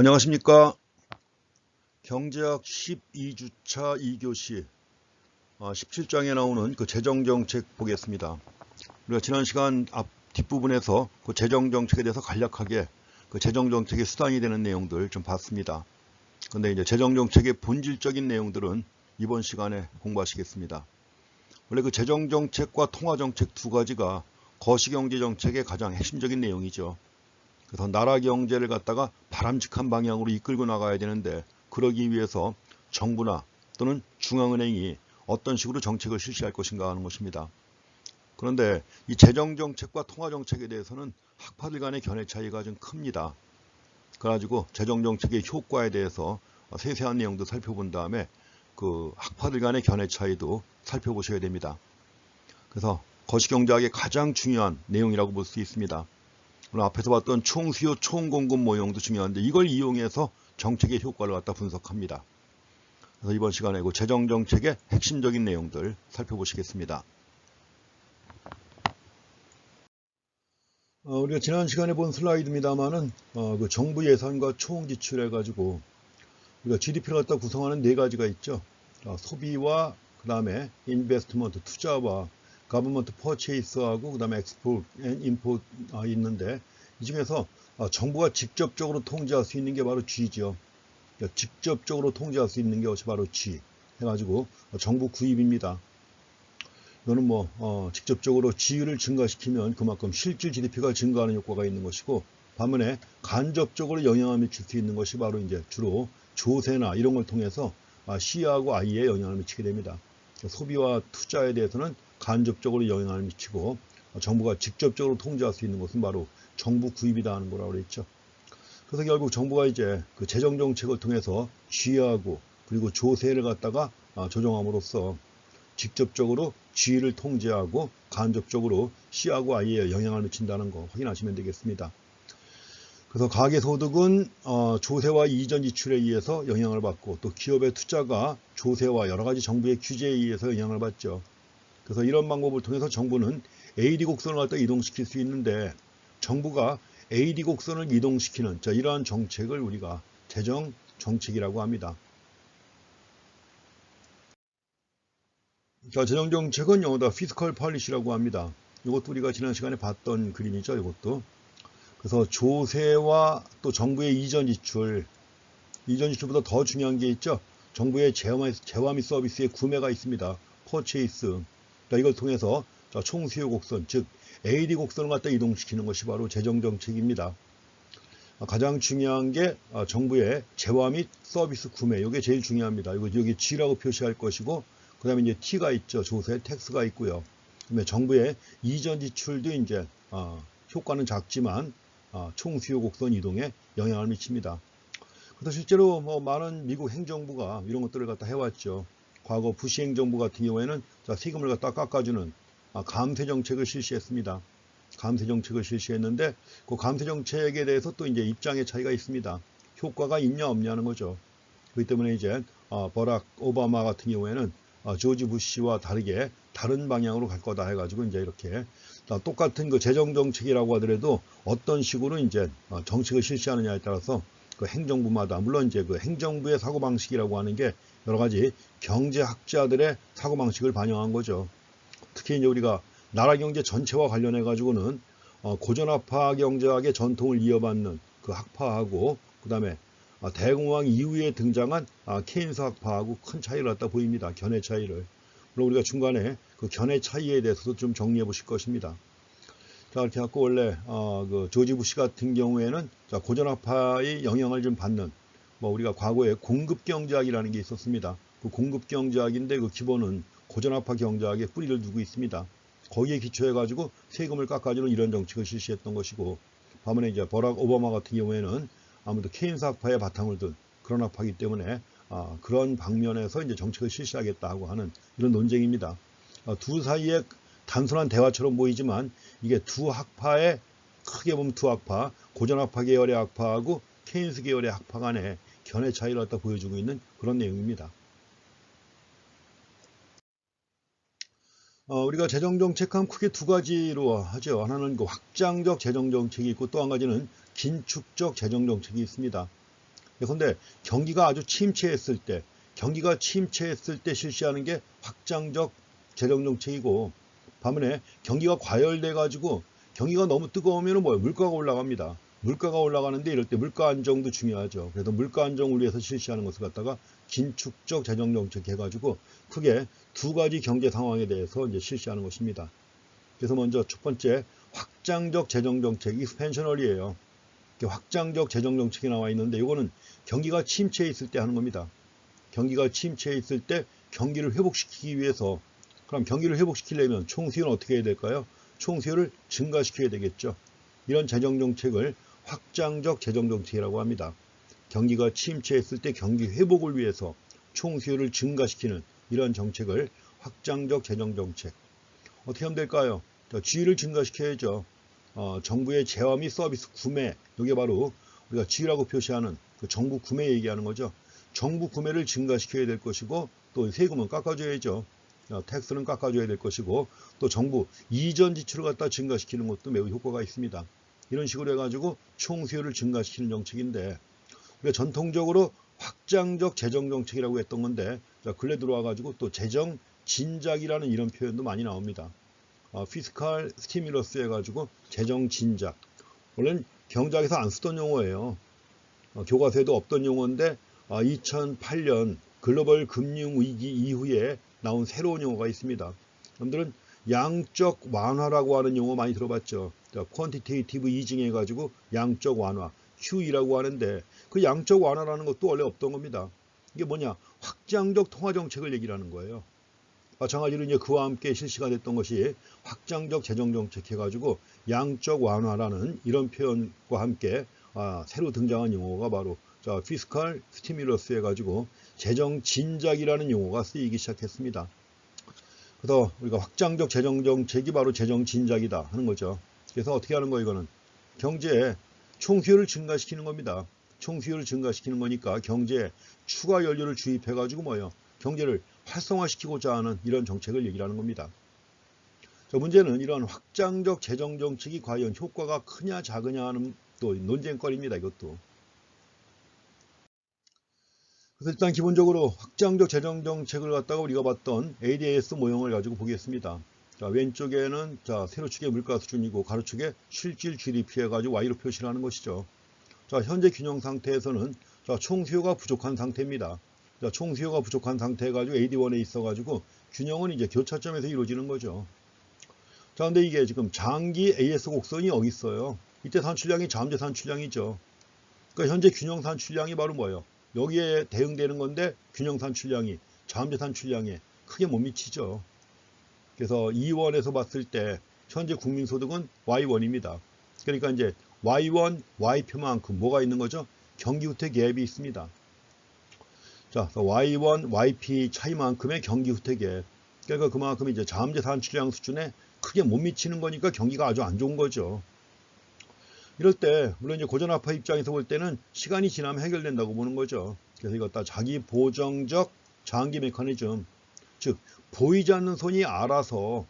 안녕하십니까. 경제학 12주차 2교시 17장에 나오는 그 재정정책 보겠습니다. 우리가 지난 시간 뒷부분에서 그 재정정책에 대해서 간략하게 그 재정정책의 수단이 되는 내용들 좀 봤습니다. 근데 이제 재정정책의 본질적인 내용들은 이번 시간에 공부하시겠습니다. 원래 그 재정정책과 통화정책 두 가지가 거시경제정책의 가장 핵심적인 내용이죠. 그래서 나라 경제를 갖다가 바람직한 방향으로 이끌고 나가야 되는데, 그러기 위해서 정부나 또는 중앙은행이 어떤 식으로 정책을 실시할 것인가 하는 것입니다. 그런데 이 재정정책과 통화정책에 대해서는 학파들 간의 견해 차이가 좀 큽니다. 그래가지고 재정정책의 효과에 대해서 세세한 내용도 살펴본 다음에 그 학파들 간의 견해 차이도 살펴보셔야 됩니다. 그래서 거시경제학의 가장 중요한 내용이라고 볼 수 있습니다. 오늘 앞에서 봤던 총수요, 총공급 모형도 중요한데, 이걸 이용해서 정책의 효과를 갖다 분석합니다. 그래서 이번 시간에 그 재정정책의 핵심적인 내용들 살펴보시겠습니다. 우리가 지난 시간에 본 슬라이드입니다만은 그 정부 예산과 총지출 해가지고 우리가 GDP를 갖다 구성하는 네 가지가 있죠. 소비와 그 다음에 인베스트먼트, 투자와 가버먼트 퍼체이스하고 그 다음에 엑스포트 앤 임포트 있는데, 이 중에서 정부가 직접적으로 통제할 수 있는 게 바로 G죠. 그러니까 직접적으로 통제할 수 있는 게 바로 G 해가지고 정부 구입입니다. 이거는 직접적으로 G를 증가시키면 그만큼 실질 GDP가 증가하는 효과가 있는 것이고, 반면에 간접적으로 영향을 미칠 수 있는 것이 바로 이제 주로 조세나 이런 걸 통해서 C하고 I에 영향을 미치게 됩니다. 소비와 투자에 대해서는 간접적으로 영향을 미치고, 정부가 직접적으로 통제할 수 있는 것은 바로 정부 구입이다 하는 거라고 그랬죠. 그래서 결국 정부가 이제 그 재정정책을 통해서 G하고 그리고 조세를 갖다가 조정함으로써 직접적으로 G를 통제하고 간접적으로 C하고 I에 영향을 미친다는 거 확인하시면 되겠습니다. 그래서 가계소득은 조세와 이전 지출에 의해서 영향을 받고, 또 기업의 투자가 조세와 여러 가지 정부의 규제에 의해서 영향을 받죠. 그래서 이런 방법을 통해서 정부는 AD 곡선을 갖다 이동시킬 수 있는데, 정부가 AD 곡선을 이동시키는 이러한 정책을 우리가 재정 정책이라고 합니다. 재정 정책은 영어다 피스컬 폴리시라고 합니다. 이것도 우리가 지난 시간에 봤던 그림이죠. 이것도. 그래서 조세와 또 정부의 이전 지출보다 더 중요한 게 있죠. 정부의 재화 및 서비스의 구매가 있습니다. 퍼체이스. 이걸 통해서 총수요 곡선, 즉 AD 곡선을 갖다 이동시키는 것이 바로 재정정책입니다. 가장 중요한 게 정부의 재화 및 서비스 구매, 이게 제일 중요합니다. 여기 G라고 표시할 것이고, 그 다음에 이제 T가 있죠. 조세, 텍스가 있고요. 그다음에 정부의 이전 지출도 이제 효과는 작지만 총수요 곡선 이동에 영향을 미칩니다. 그래서 실제로 많은 미국 행정부가 이런 것들을 갖다 해왔죠. 과거 부시 행정부 같은 경우에는 세금을 갖다 깎아주는 감세 정책을 실시했습니다. 감세 정책을 실시했는데, 그 감세 정책에 대해서 또 이제 입장의 차이가 있습니다. 효과가 있냐 없냐는 거죠. 그렇기 때문에 이제 버락 오바마 같은 경우에는 조지 부시와 다르게 다른 방향으로 갈 거다 해가지고 이제 이렇게 똑같은 그 재정 정책이라고 하더라도 어떤 식으로 이제 정책을 실시하느냐에 따라서 그 행정부마다, 물론 이제 그 행정부의 사고방식이라고 하는 게 여러 가지 경제학자들의 사고방식을 반영한 거죠. 특히 이제 우리가 나라 경제 전체와 관련해 가지고는 고전학파 경제학의 전통을 이어받는 그 학파하고, 그 다음에 대공황 이후에 등장한 케인스 학파하고 큰 차이를 갖다 보입니다. 견해 차이를. 물론 우리가 중간에 그 견해 차이에 대해서도 좀 정리해 보실 것입니다. 자, 이렇게 갖고 원래 그 조지 부시 같은 경우에는 고전학파의 영향을 좀 받는, 우리가 과거에 공급경제학이라는 게 있었습니다. 그 공급경제학인데 그 기본은 고전학파 경제학에 뿌리를 두고 있습니다. 거기에 기초해 가지고 세금을 깎아주는 이런 정책을 실시했던 것이고, 반면에 이제 버락 오바마 같은 경우에는 아무래도 케인스 학파의 바탕을 둔 그런 학파이기 때문에 그런 방면에서 이제 정책을 실시하겠다고 하는 이런 논쟁입니다. 두 사이에 단순한 대화처럼 보이지만, 이게 두 학파의, 크게 보면 두 학파, 고전학파 계열의 학파하고 케인스 계열의 학파 간의 견해 차이를 갖다 보여주고 있는 그런 내용입니다. 우리가 재정정책하면 크게 두 가지로 하죠. 하나는 그 확장적 재정정책이 있고, 또 한 가지는 긴축적 재정정책이 있습니다. 예컨대 경기가 아주 침체했을 때, 실시하는 게 확장적 재정정책이고, 반면에 경기가 과열돼 가지고 경기가 너무 뜨거우면 뭐예요? 물가가 올라갑니다. 물가가 올라가는데 이럴 때 물가 안정도 중요하죠. 그래서 물가 안정을 위해서 실시하는 것을 갖다가 긴축적 재정정책 해가지고 크게 두 가지 경제 상황에 대해서 이제 실시하는 것입니다. 그래서 먼저 첫 번째 확장적 재정정책, 익스펜셔널이에요. 확장적 재정정책이 나와 있는데 이거는 경기가 침체해 있을 때 하는 겁니다. 경기가 침체해 있을 때 경기를 회복시키기 위해서, 그럼 경기를 회복시키려면 총수요는 어떻게 해야 될까요? 총수요를 증가시켜야 되겠죠. 이런 재정정책을 확장적 재정정책이라고 합니다. 경기가 침체했을 때 경기 회복을 위해서 총수요를 증가시키는 이런 정책을 확장적 재정정책. 어떻게 하면 될까요? 지위를 증가시켜야죠. 정부의 재화 및 서비스 구매, 이게 바로 우리가 지위라고 표시하는 그 정부 구매 얘기하는 거죠. 정부 구매를 증가시켜야 될 것이고, 또 세금은 깎아줘야죠. 텍스는 깎아줘야 될 것이고, 또 정부 이전 지출을 갖다 증가시키는 것도 매우 효과가 있습니다. 이런 식으로 해가지고 총수요를 증가시키는 정책인데, 우리가 전통적으로 확장적 재정정책이라고 했던 건데, 근래 들어와가지고 또 재정 진작이라는 이런 표현도 많이 나옵니다. 피스칼 스티뮬러스 해가지고 재정 진작. 원래는 경제학에서 안 쓰던 용어예요. 교과서에도 없던 용어인데 2008년 글로벌 금융위기 이후에 나온 새로운 용어가 있습니다. 여러분들은 양적 완화라고 하는 용어 많이 들어봤죠. 퀀티테이티브 이징 해가지고 양적 완화, QE라고 하는데 그 양적 완화라는 것도 원래 없던 겁니다. 이게 뭐냐? 확장적 통화정책을 얘기를 하는 거예요. 마찬가지로 이제 그와 함께 실시가 됐던 것이 확장적 재정정책 해가지고 양적 완화라는 이런 표현과 함께 새로 등장한 용어가 바로 피스칼 스티뮬러스 해가지고 재정 진작이라는 용어가 쓰이기 시작했습니다. 그래서 우리가 확장적 재정정책이 바로 재정 진작이다 하는 거죠. 그래서 어떻게 하는 거 이거는 경제에 총수요를 증가시키는 겁니다. 총수요를 증가시키는 거니까 경제에 추가 연료를 주입해가지고 뭐예요? 경제를 활성화시키고자 하는 이런 정책을 얘기를 하는 겁니다. 문제는 이런 확장적 재정정책이 과연 효과가 크냐 작으냐 하는 또 논쟁거리입니다. 이것도. 그래서 일단 기본적으로 확장적 재정정책을 갖다가 우리가 봤던 ADAS 모형을 가지고 보겠습니다. 왼쪽에는 세로축의 물가 수준이고 가로축에 실질 GDP 해가지고 Y로 표시를 하는 것이죠. 현재 균형 상태에서는 총수요가 부족한 상태입니다. 총수요가 부족한 상태 해가지고 AD1에 있어가지고 균형은 이제 교차점에서 이루어지는 거죠. 근데 이게 지금 장기 AS 곡선이 여기 있어요. 이때 산출량이 잠재 산출량이죠. 그러니까 현재 균형 산출량이 바로 뭐예요? 여기에 대응되는 건데 균형 산출량이 잠재 산출량에 크게 못 미치죠. 그래서 E1에서 봤을 때 현재 국민소득은 Y1입니다. 그러니까 이제 Y1, Y표만큼 뭐가 있는 거죠? 경기후퇴 갭이 있습니다. Y1, YP 차이만큼의 경기후퇴 갭. 그러니까 그만큼 이제 잠재 산출량 수준에 크게 못 미치는 거니까 경기가 아주 안 좋은 거죠. 이럴 때 물론 이제 고전화폐 입장에서 볼 때는 시간이 지나면 해결된다고 보는 거죠. 그래서 이것 다 자기 보정적 장기 메커니즘, 즉 보이지 않는 손이 알아서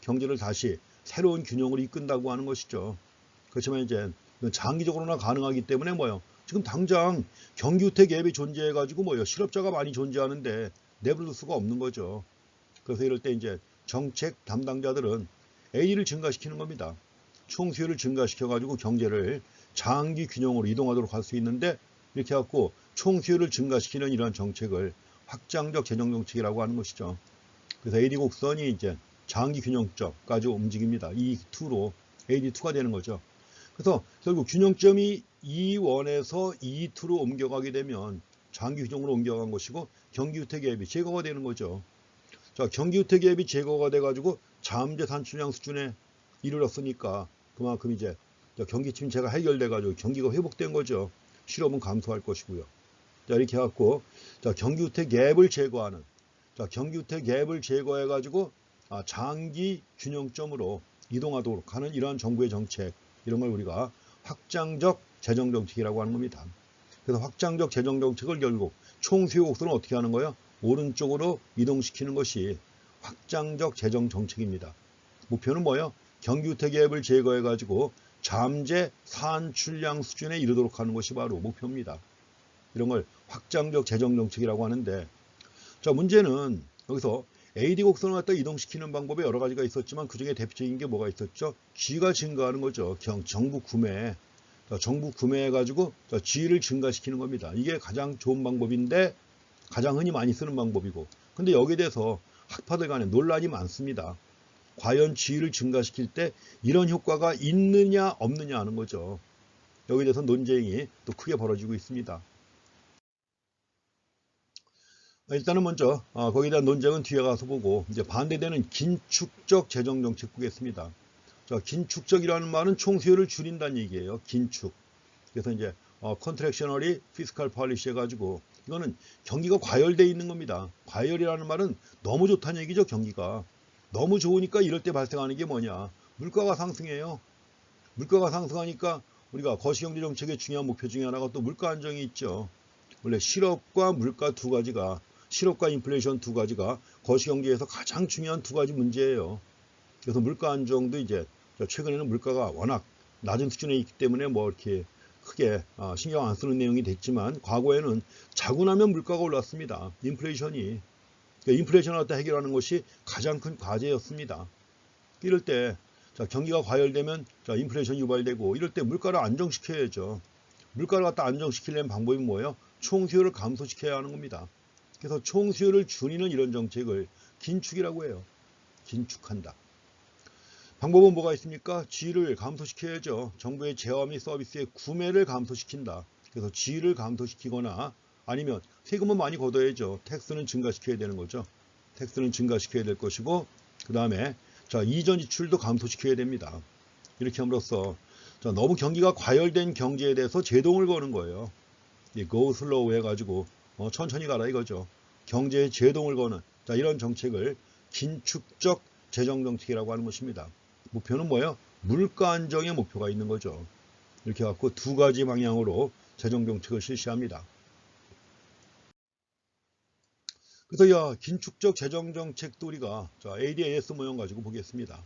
경제를 다시 새로운 균형으로 이끈다고 하는 것이죠. 그렇지만 이제 장기적으로나 가능하기 때문에 뭐요? 지금 당장 경기후퇴 갭이 존재해가지고 뭐요? 실업자가 많이 존재하는데 내버릴 수가 없는 거죠. 그래서 이럴 때 이제 정책 담당자들은 AD를 증가시키는 겁니다. 총수요를 증가시켜가지고 경제를 장기 균형으로 이동하도록 할 수 있는데 이렇게 해갖고 총수요를 증가시키는 이러한 정책을 확장적 재정정책이라고 하는 것이죠. 그래서 AD 곡선이 이제 장기 균형점까지 움직입니다. E2로 AD2가 되는 거죠. 그래서 결국 균형점이 E1에서 E2로 옮겨가게 되면 장기 균형으로 옮겨간 것이고 경기후퇴 갭이 제거가 되는 거죠. 경기후퇴 갭이 제거가 돼가지고 잠재 산출량 수준에 이르렀으니까 그만큼 이제 경기 침체가 해결돼가지고 경기가 회복된 거죠. 실업은 감소할 것이고요. 이렇게 해갖고 경기후퇴 갭을 제거하는, 경기후퇴 갭을 제거해가지고 장기 균형점으로 이동하도록 하는 이러한 정부의 정책, 이런 걸 우리가 확장적 재정정책이라고 하는 겁니다. 그래서 확장적 재정정책을 결국 총수요 곡선을 어떻게 하는 거예요? 오른쪽으로 이동시키는 것이 확장적 재정정책입니다. 목표는 뭐예요? 경기후퇴 갭을 제거해가지고 잠재 산출량 수준에 이르도록 하는 것이 바로 목표입니다. 이런 걸 확장적 재정정책이라고 하는데, 자, 문제는 여기서 AD 곡선을 갖다 이동시키는 방법에 여러 가지가 있었지만 그중에 대표적인 게 뭐가 있었죠? G가 증가하는 거죠. 정부 구매. 정부 구매해가지고 G를 증가시키는 겁니다. 이게 가장 좋은 방법인데 가장 흔히 많이 쓰는 방법이고, 근데 여기에 대해서 학파들 간에 논란이 많습니다. 과연 G를 증가시킬 때 이런 효과가 있느냐 없느냐 하는 거죠. 여기에 대해서 논쟁이 또 크게 벌어지고 있습니다. 일단은 먼저 거기에 대한 논쟁은 뒤에 가서 보고, 이제 반대되는 긴축적 재정정책 보겠습니다. 자, 긴축적이라는 말은 총수요를 줄인다는 얘기예요. 긴축. 그래서 이제 컨트랙셔널이 피스칼 폴리시 해가지고 이거는 경기가 과열되어 있는 겁니다. 과열이라는 말은 너무 좋다는 얘기죠. 경기가 너무 좋으니까 이럴 때 발생하는 게 뭐냐? 물가가 상승해요. 물가가 상승하니까 우리가 거시경제 정책의 중요한 목표 중에 하나가 또 물가 안정이 있죠. 원래 실업과 물가 두 가지가, 실업과 인플레이션 두 가지가 거시경제에서 가장 중요한 두 가지 문제예요. 그래서 물가 안정도 이제 최근에는 물가가 워낙 낮은 수준에 있기 때문에 뭐 이렇게 크게 신경 안 쓰는 내용이 됐지만, 과거에는 자고 나면 물가가 올랐습니다. 인플레이션이. 그러니까 인플레이션을 갖다 해결하는 것이 가장 큰 과제였습니다. 이럴 때 경기가 과열되면 인플레이션이 유발되고, 이럴 때 물가를 안정시켜야죠. 물가를 갖다 안정시키려는 방법이 뭐예요? 총수요를 감소시켜야 하는 겁니다. 그래서 총수요를 줄이는 이런 정책을 긴축이라고 해요. 긴축한다. 방법은 뭐가 있습니까? G를 감소시켜야죠. 정부의 재화 및 서비스의 구매를 감소시킨다. 그래서 G를 감소시키거나 아니면 세금은 많이 걷어야죠. 텍스는 증가시켜야 되는 거죠. 텍스는 증가시켜야 될 것이고, 그 다음에 이전 지출도 감소시켜야 됩니다. 이렇게 함으로써 너무 경기가 과열된 경제에 대해서 제동을 거는 거예요. go slow 해가지고 천천히 가라 이거죠. 경제에 제동을 거는 이런 정책을 긴축적 재정정책이라고 하는 것입니다. 목표는 뭐예요? 물가 안정의 목표가 있는 거죠. 이렇게 해갖고 두 가지 방향으로 재정정책을 실시합니다. 그래서 긴축적 재정정책도 우리가 ADAS 모형 가지고 보겠습니다.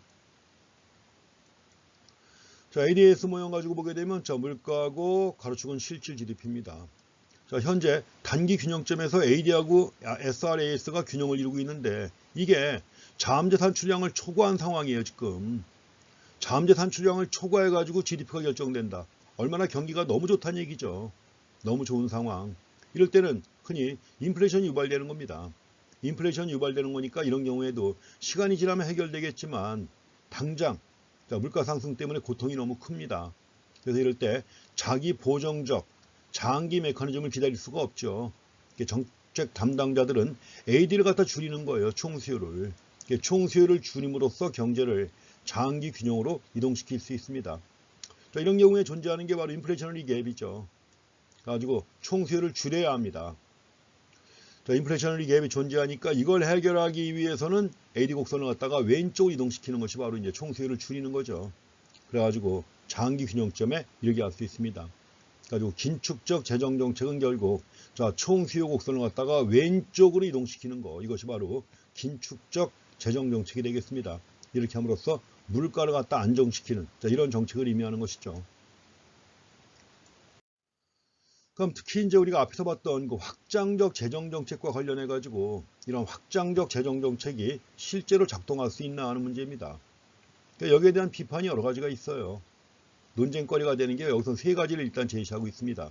ADAS 모형 가지고 보게 되면 물가하고 가로축은 실질 GDP입니다. 현재 단기 균형점에서 AD하고 SRAS가 균형을 이루고 있는데, 이게 잠재 산출량을 초과한 상황이에요. 지금 잠재 산출량을 초과해 가지고 GDP가 결정된다. 얼마나 경기가 너무 좋다는 얘기죠. 너무 좋은 상황. 이럴 때는 흔히 인플레이션이 유발되는 겁니다. 인플레이션이 유발되는 거니까 이런 경우에도 시간이 지나면 해결되겠지만 당장 물가 상승 때문에 고통이 너무 큽니다. 그래서 이럴 때 자기 보정적 장기 메커니즘을 기다릴 수가 없죠. 정책 담당자들은 AD를 갖다 줄이는 거예요. 총수요를. 총수요를 줄임으로써 경제를 장기 균형으로 이동시킬 수 있습니다. 이런 경우에 존재하는 게 바로 인플레이셔너리 갭이죠. 가지고 총수요를 줄여야 합니다. 인플레이셔너리 갭이 존재하니까 이걸 해결하기 위해서는 AD 곡선을 갖다가 왼쪽으로 이동시키는 것이 바로 이제 총수요를 줄이는 거죠. 그래가지고 장기 균형점에 이르게 할 수 있습니다. 가지고 긴축적 재정 정책은 결국 총수요 곡선을 갖다가 왼쪽으로 이동시키는 거, 이것이 바로 긴축적 재정 정책이 되겠습니다. 이렇게 함으로써 물가를 갖다 안정시키는 이런 정책을 의미하는 것이죠. 그럼 특히 이제 우리가 앞에서 봤던 그 확장적 재정 정책과 관련해 가지고 이런 확장적 재정 정책이 실제로 작동할 수 있나 하는 문제입니다. 그러니까 여기에 대한 비판이 여러 가지가 있어요. 논쟁거리가 되는 게 여기서 세 가지를 일단 제시하고 있습니다.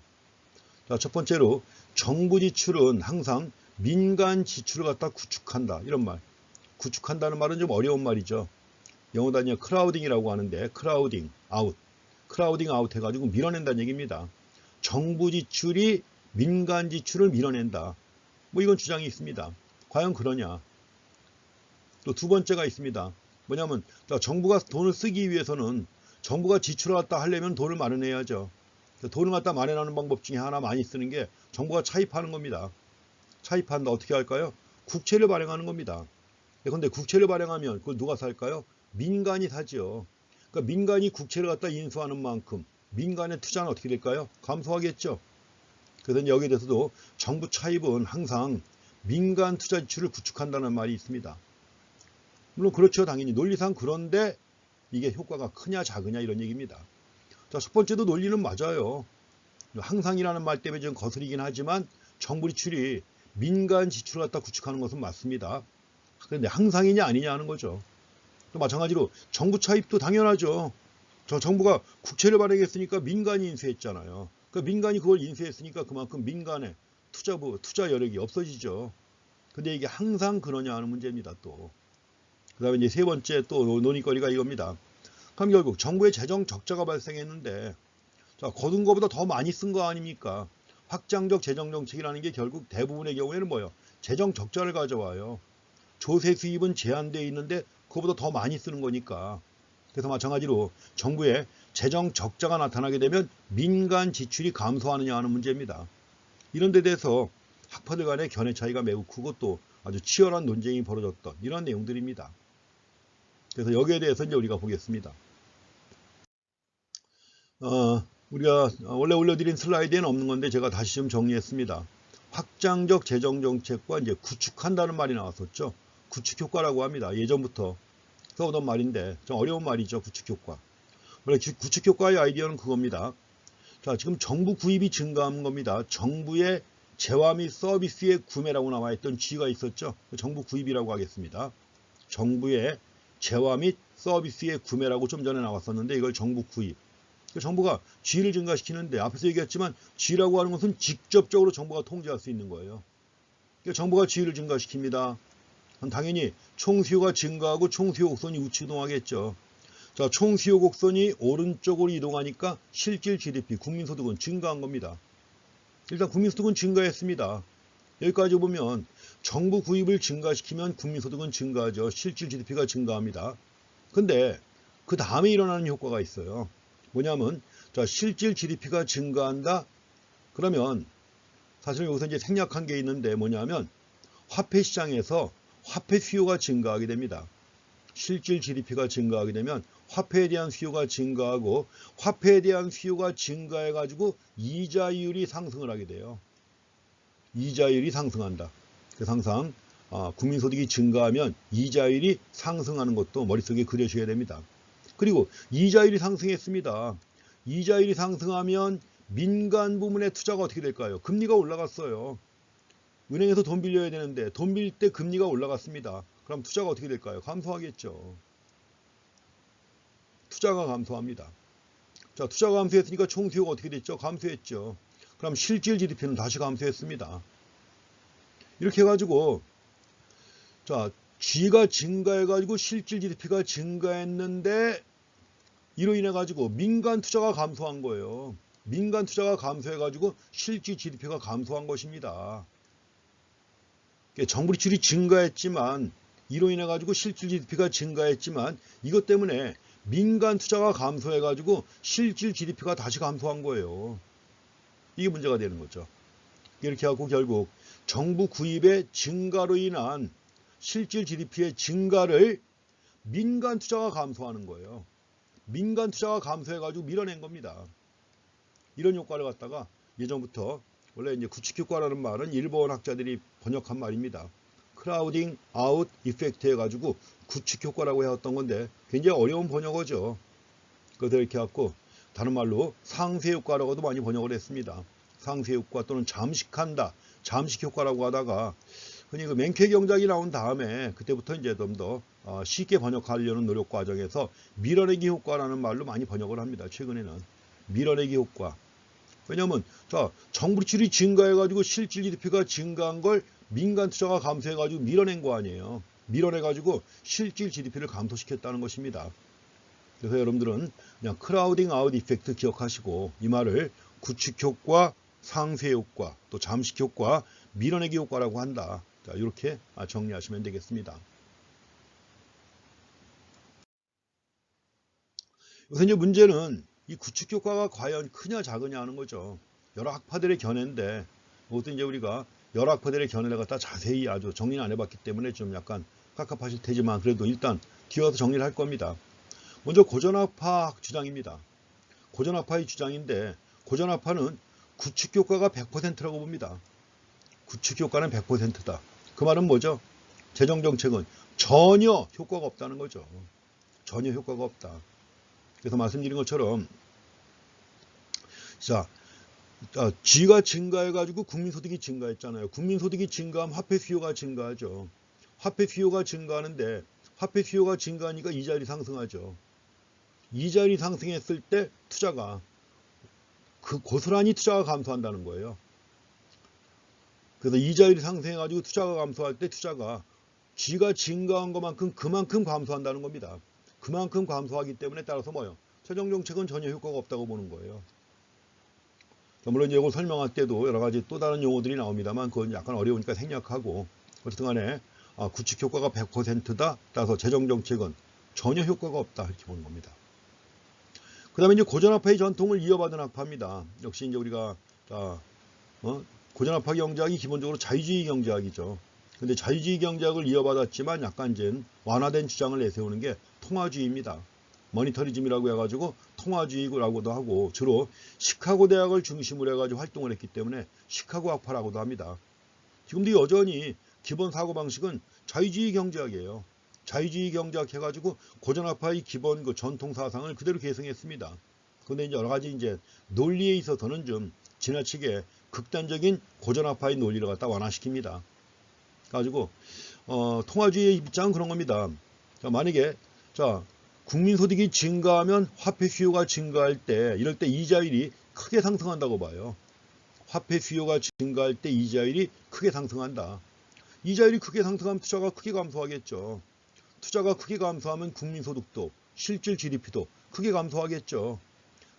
첫 번째로 정부 지출은 항상 민간 지출을 갖다 구축한다. 이런 말. 구축한다는 말은 좀 어려운 말이죠. 영어 단위가 크라우딩이라고 하는데, 크라우딩 아웃. 크라우딩 아웃 해가지고 밀어낸다는 얘기입니다. 정부 지출이 민간 지출을 밀어낸다. 뭐 이건 주장이 있습니다. 과연 그러냐? 또 두 번째가 있습니다. 뭐냐면 정부가 돈을 쓰기 위해서는 정부가 지출을 갖다 하려면 돈을 마련해야죠. 돈을 갖다 마련하는 방법 중에 하나 많이 쓰는 게 정부가 차입하는 겁니다. 차입한다. 어떻게 할까요? 국채를 발행하는 겁니다. 그런데 국채를 발행하면 그걸 누가 살까요? 민간이 사죠. 그러니까 민간이 국채를 갖다 인수하는 만큼 민간의 투자는 어떻게 될까요? 감소하겠죠. 그래서 여기에 대해서도 정부 차입은 항상 민간 투자 지출을 구축한다는 말이 있습니다. 물론 그렇죠. 당연히 논리상. 그런데 이게 효과가 크냐 작으냐 이런 얘기입니다. 자, 첫 번째도 논리는 맞아요. 항상이라는 말 때문에 좀 거스리긴 하지만 정부 지출이 민간 지출을 갖다 구축하는 것은 맞습니다. 그런데 항상이냐 아니냐 하는 거죠. 또 마찬가지로 정부 차입도 당연하죠. 저 정부가 국채를 발행했으니까 민간이 인수했잖아요. 그러니까 민간이 그걸 인수했으니까 그만큼 민간의 투자 여력이 없어지죠. 근데 이게 항상 그러냐 하는 문제입니다. 또 그다음에 이제 세 번째 또 논의거리가 이겁니다. 그럼 결국 정부의 재정 적자가 발생했는데 자, 거둔 것보다 더 많이 쓴 거 아닙니까? 확장적 재정 정책이라는 게 결국 대부분의 경우에는 뭐예요? 재정 적자를 가져와요. 조세 수입은 제한되어 있는데 그거보다 더 많이 쓰는 거니까. 그래서 마찬가지로 정부의 재정 적자가 나타나게 되면 민간 지출이 감소하느냐 하는 문제입니다. 이런 데 대해서 학파들 간의 견해 차이가 매우 크고 또 아주 치열한 논쟁이 벌어졌던 이런 내용들입니다. 그래서 여기에 대해서 이제 우리가 보겠습니다. 우리가 원래 올려드린 슬라이드에는 없는 건데 제가 다시 좀 정리했습니다. 확장적 재정 정책과 이제 구축한다는 말이 나왔었죠. 구축 효과라고 합니다. 예전부터 써오던 말인데 좀 어려운 말이죠. 구축 효과. 원래 구축 효과의 아이디어는 그겁니다. 자, 지금 정부 구입이 증가한 겁니다. 정부의 재화 및 서비스의 구매라고 나와있던 G가 있었죠. 정부 구입이라고 하겠습니다. 정부의 재화 및 서비스의 구매라고 좀 전에 나왔었는데 이걸 정부 구입. 정부가 G를 증가시키는데 앞에서 얘기했지만 G라고 하는 것은 직접적으로 정부가 통제할 수 있는 거예요. 정부가 G를 증가시킵니다. 당연히 총수요가 증가하고 총수요 곡선이 우측이동하겠죠. 자, 총수요 곡선이 오른쪽으로 이동하니까 실질 GDP, 국민소득은 증가한 겁니다. 일단 국민소득은 증가했습니다. 여기까지 보면 정부 구입을 증가시키면 국민소득은 증가하죠. 실질 GDP가 증가합니다. 근데 그 다음에 일어나는 효과가 있어요. 뭐냐면 자, 실질 GDP가 증가한다. 그러면 사실 여기서 이제 생략한 게 있는데 뭐냐면 화폐 시장에서 화폐 수요가 증가하게 됩니다. 실질 GDP가 증가하게 되면 화폐에 대한 수요가 증가하고 화폐에 대한 수요가 증가해 가지고 이자율이 상승을 하게 돼요. 이자율이 상승한다. 그래서 항상 국민소득이 증가하면 이자율이 상승하는 것도 머릿속에 그려줘야 됩니다. 그리고 이자율이 상승했습니다. 이자율이 상승하면 민간 부문의 투자가 어떻게 될까요? 금리가 올라갔어요. 은행에서 돈 빌려야 되는데 돈 빌릴 때 금리가 올라갔습니다. 그럼 투자가 어떻게 될까요? 감소하겠죠. 투자가 감소합니다. 자, 투자가 감소했으니까 총수요가 어떻게 됐죠? 감소했죠. 그럼 실질 GDP는 다시 감소했습니다. 이렇게 해가지고 자, G가 증가해가지고 실질 GDP가 증가했는데 이로 인해가지고 민간 투자가 감소한 거예요. 민간 투자가 감소해가지고 실질 GDP가 감소한 것입니다. 정부 지출이 증가했지만 이로 인해가지고 실질 GDP가 증가했지만 이것 때문에 민간 투자가 감소해가지고 실질 GDP가 다시 감소한 거예요. 이게 문제가 되는 거죠. 이렇게 하고 결국 정부 구입의 증가로 인한 실질 GDP의 증가를 민간 투자가 감소하는 거예요. 민간 투자가 감소해가지고 밀어낸 겁니다. 이런 효과를 갖다가 예전부터 원래 이제 구축 효과라는 말은 일본 학자들이 번역한 말입니다. 크라우딩 아웃 이펙트 해가지고 구축 효과라고 해왔던 건데 굉장히 어려운 번역어죠. 그래서 이렇게 해갖고 다른 말로 상쇄 효과라고도 많이 번역을 했습니다. 상쇄 효과 또는 잠식한다, 잠식 효과라고 하다가 흔히 그 맹쾌 경작이 나온 다음에 그때부터 이제 좀 더 쉽게 번역하려는 노력 과정에서 밀어내기 효과라는 말로 많이 번역을 합니다. 최근에는 밀어내기 효과. 왜냐하면 자, 정부 지출이 증가해가지고 실질 GDP가 증가한 걸 민간 투자가 감소해가지고 밀어낸 거 아니에요. 밀어내가지고 실질 GDP를 감소시켰다는 것입니다. 그래서 여러분들은 그냥 크라우딩 아웃 이펙트 기억하시고 이 말을 구축 효과, 상쇄 효과, 또 잠식 효과, 밀어내기 효과라고 한다. 자, 이렇게 정리하시면 되겠습니다. 여기서 이제 문제는 이 구축 효과가 과연 크냐 작으냐 하는 거죠. 여러 학파들의 견해인데 이것도 이제 우리가 여러 학파들의 견해를 갖다 자세히 아주 정리는 안 해봤기 때문에 좀 약간 깝깝하실 테지만 그래도 일단 뒤와서 정리를 할 겁니다. 먼저 고전학파 주장입니다. 고전학파의 주장인데 고전학파는 구축 효과가 100%라고 봅니다. 구축 효과는 100%다. 그 말은 뭐죠? 재정정책은 전혀 효과가 없다는 거죠. 전혀 효과가 없다. 그래서 말씀드린 것처럼 자, G가 증가해가지고 국민소득이 증가했잖아요. 국민소득이 증가하면 화폐 수요가 증가하죠. 화폐 수요가 증가하는데 화폐 수요가 증가하니까 이자율이 상승하죠. 이자율이 상승했을 때 투자가 고스란히 투자가 감소한다는 거예요. 그래서 이자율이 상승해가지고 투자가 감소할 때 투자가 G가 증가한 것만큼 그만큼 감소한다는 겁니다. 그만큼 감소하기 때문에 따라서 뭐예요? 재정정책은 전혀 효과가 없다고 보는 거예요. 물론 이걸 설명할 때도 여러 가지 또 다른 용어들이 나옵니다만 그건 약간 어려우니까 생략하고 어쨌든 간에 구축 효과가 100%다. 따라서 재정정책은 전혀 효과가 없다. 이렇게 보는 겁니다. 그 다음에 이제 고전화폐의 전통을 이어받은 학파입니다. 역시 이제 우리가 고전화폐 경제학이 기본적으로 자유주의 경제학이죠. 근데 자유주의 경제학을 이어받았지만 약간 이제 완화된 주장을 내세우는 게 통화주의입니다. 머니터리즘이라고 해가지고 통화주의라고도 하고 주로 시카고 대학을 중심으로 해가지고 활동을 했기 때문에 시카고 학파라고도 합니다. 지금도 여전히 기본 사고방식은 자유주의 경제학이에요. 자유주의 경제학 해가지고 고전화파의 기본 그 전통 사상을 그대로 계승했습니다. 그런데 이제 여러 가지 이제 논리에 있어서는 좀 지나치게 극단적인 고전화파의 논리를 갖다 완화시킵니다. 가지고 통화주의의 입장은 그런 겁니다. 자, 만약에 국민소득이 증가하면 화폐 수요가 증가할 때 이럴 때 이자율이 크게 상승한다고 봐요. 화폐 수요가 증가할 때 이자율이 크게 상승한다. 이자율이 크게 상승하면 투자가 크게 감소하겠죠. 투자가 크게 감소하면 국민소득도 실질 GDP도 크게 감소하겠죠.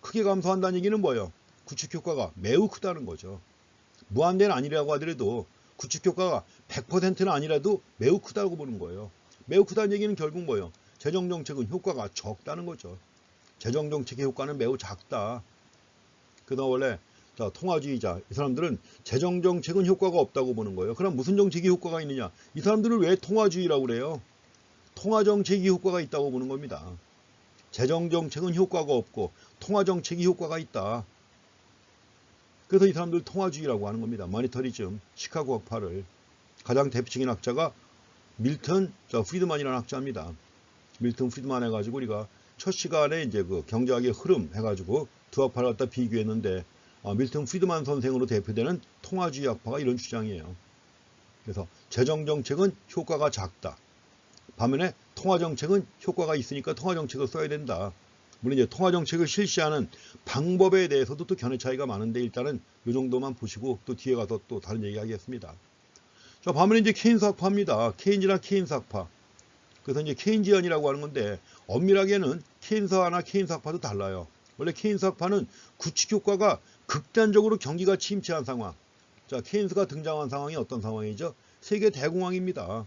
크게 감소한다는 얘기는 뭐예요? 구축 효과가 매우 크다는 거죠. 무한대는 아니라고 하더라도 구축 효과가 100%는 아니라도 매우 크다고 보는 거예요. 매우 크다는 얘기는 결국 뭐예요? 재정정책은 효과가 적다는 거죠. 재정정책의 효과는 매우 작다. 그다음 원래 통화주의자 이 사람들은 재정정책은 효과가 없다고 보는 거예요. 그럼 무슨 정책이 효과가 있느냐? 이 사람들은 왜 통화주의라고 그래요? 통화정책이 효과가 있다고 보는 겁니다. 재정정책은 효과가 없고 통화정책이 효과가 있다. 그래서 이 사람들 통화주의라고 하는 겁니다. 머니터리즘, 시카고 학파를. 가장 대표적인 학자가 밀턴 프리드만이라는 학자입니다. 밀턴 프리드만 해가지고 우리가 첫 시간에 이제 그 경제학의 흐름 해가지고 두 학파를 갖다 비교했는데 밀턴 프리드만 선생으로 대표되는 통화주의 학파가 이런 주장이에요. 그래서 재정정책은 효과가 작다. 반면에 통화정책은 효과가 있으니까 통화정책을 써야 된다. 물론 이제 통화정책을 실시하는 방법에 대해서도 또 견해 차이가 많은데 일단은 이 정도만 보시고 또 뒤에 가서 또 다른 얘기 하겠습니다. 자, 반면에 이제 케인스 학파입니다. 케인즈나 케인스 학파. 그래서 이제 케인지언이라고 하는 건데 엄밀하게는 케인스화나 케인스 학파도 달라요. 원래 케인스 학파는 구축 효과가 극단적으로 경기가 침체한 상황. 자, 케인스가 등장한 상황이 어떤 상황이죠? 세계 대공황입니다.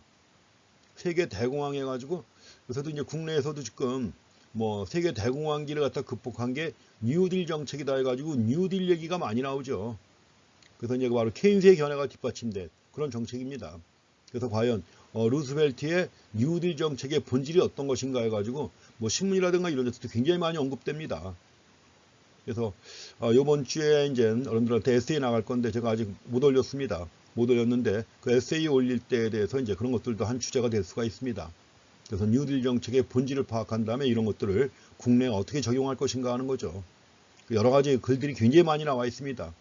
세계 대공황 해가지고 그래서도 이제 국내에서도 지금 뭐 세계 대공황기를 갖다 극복한 게 뉴딜 정책이다 해가지고 뉴딜 얘기가 많이 나오죠. 그래서 이제 바로 케인스의 견해가 뒷받침된 그런 정책입니다. 그래서 과연 루스벨트의 뉴딜 정책의 본질이 어떤 것인가 해가지고 뭐 신문이라든가 이런 데서도 굉장히 많이 언급됩니다. 그래서 이번 주에 이제 여러분들한테 에세이 나갈 건데 제가 아직 못 올렸습니다. 못 올렸는데 그 에세이 올릴 때에 대해서 이제 그런 것들도 한 주제가 될 수가 있습니다. 그래서 뉴딜 정책의 본질을 파악한 다음에 이런 것들을 국내에 어떻게 적용할 것인가 하는 거죠. 여러 가지 글들이 굉장히 많이 나와 있습니다.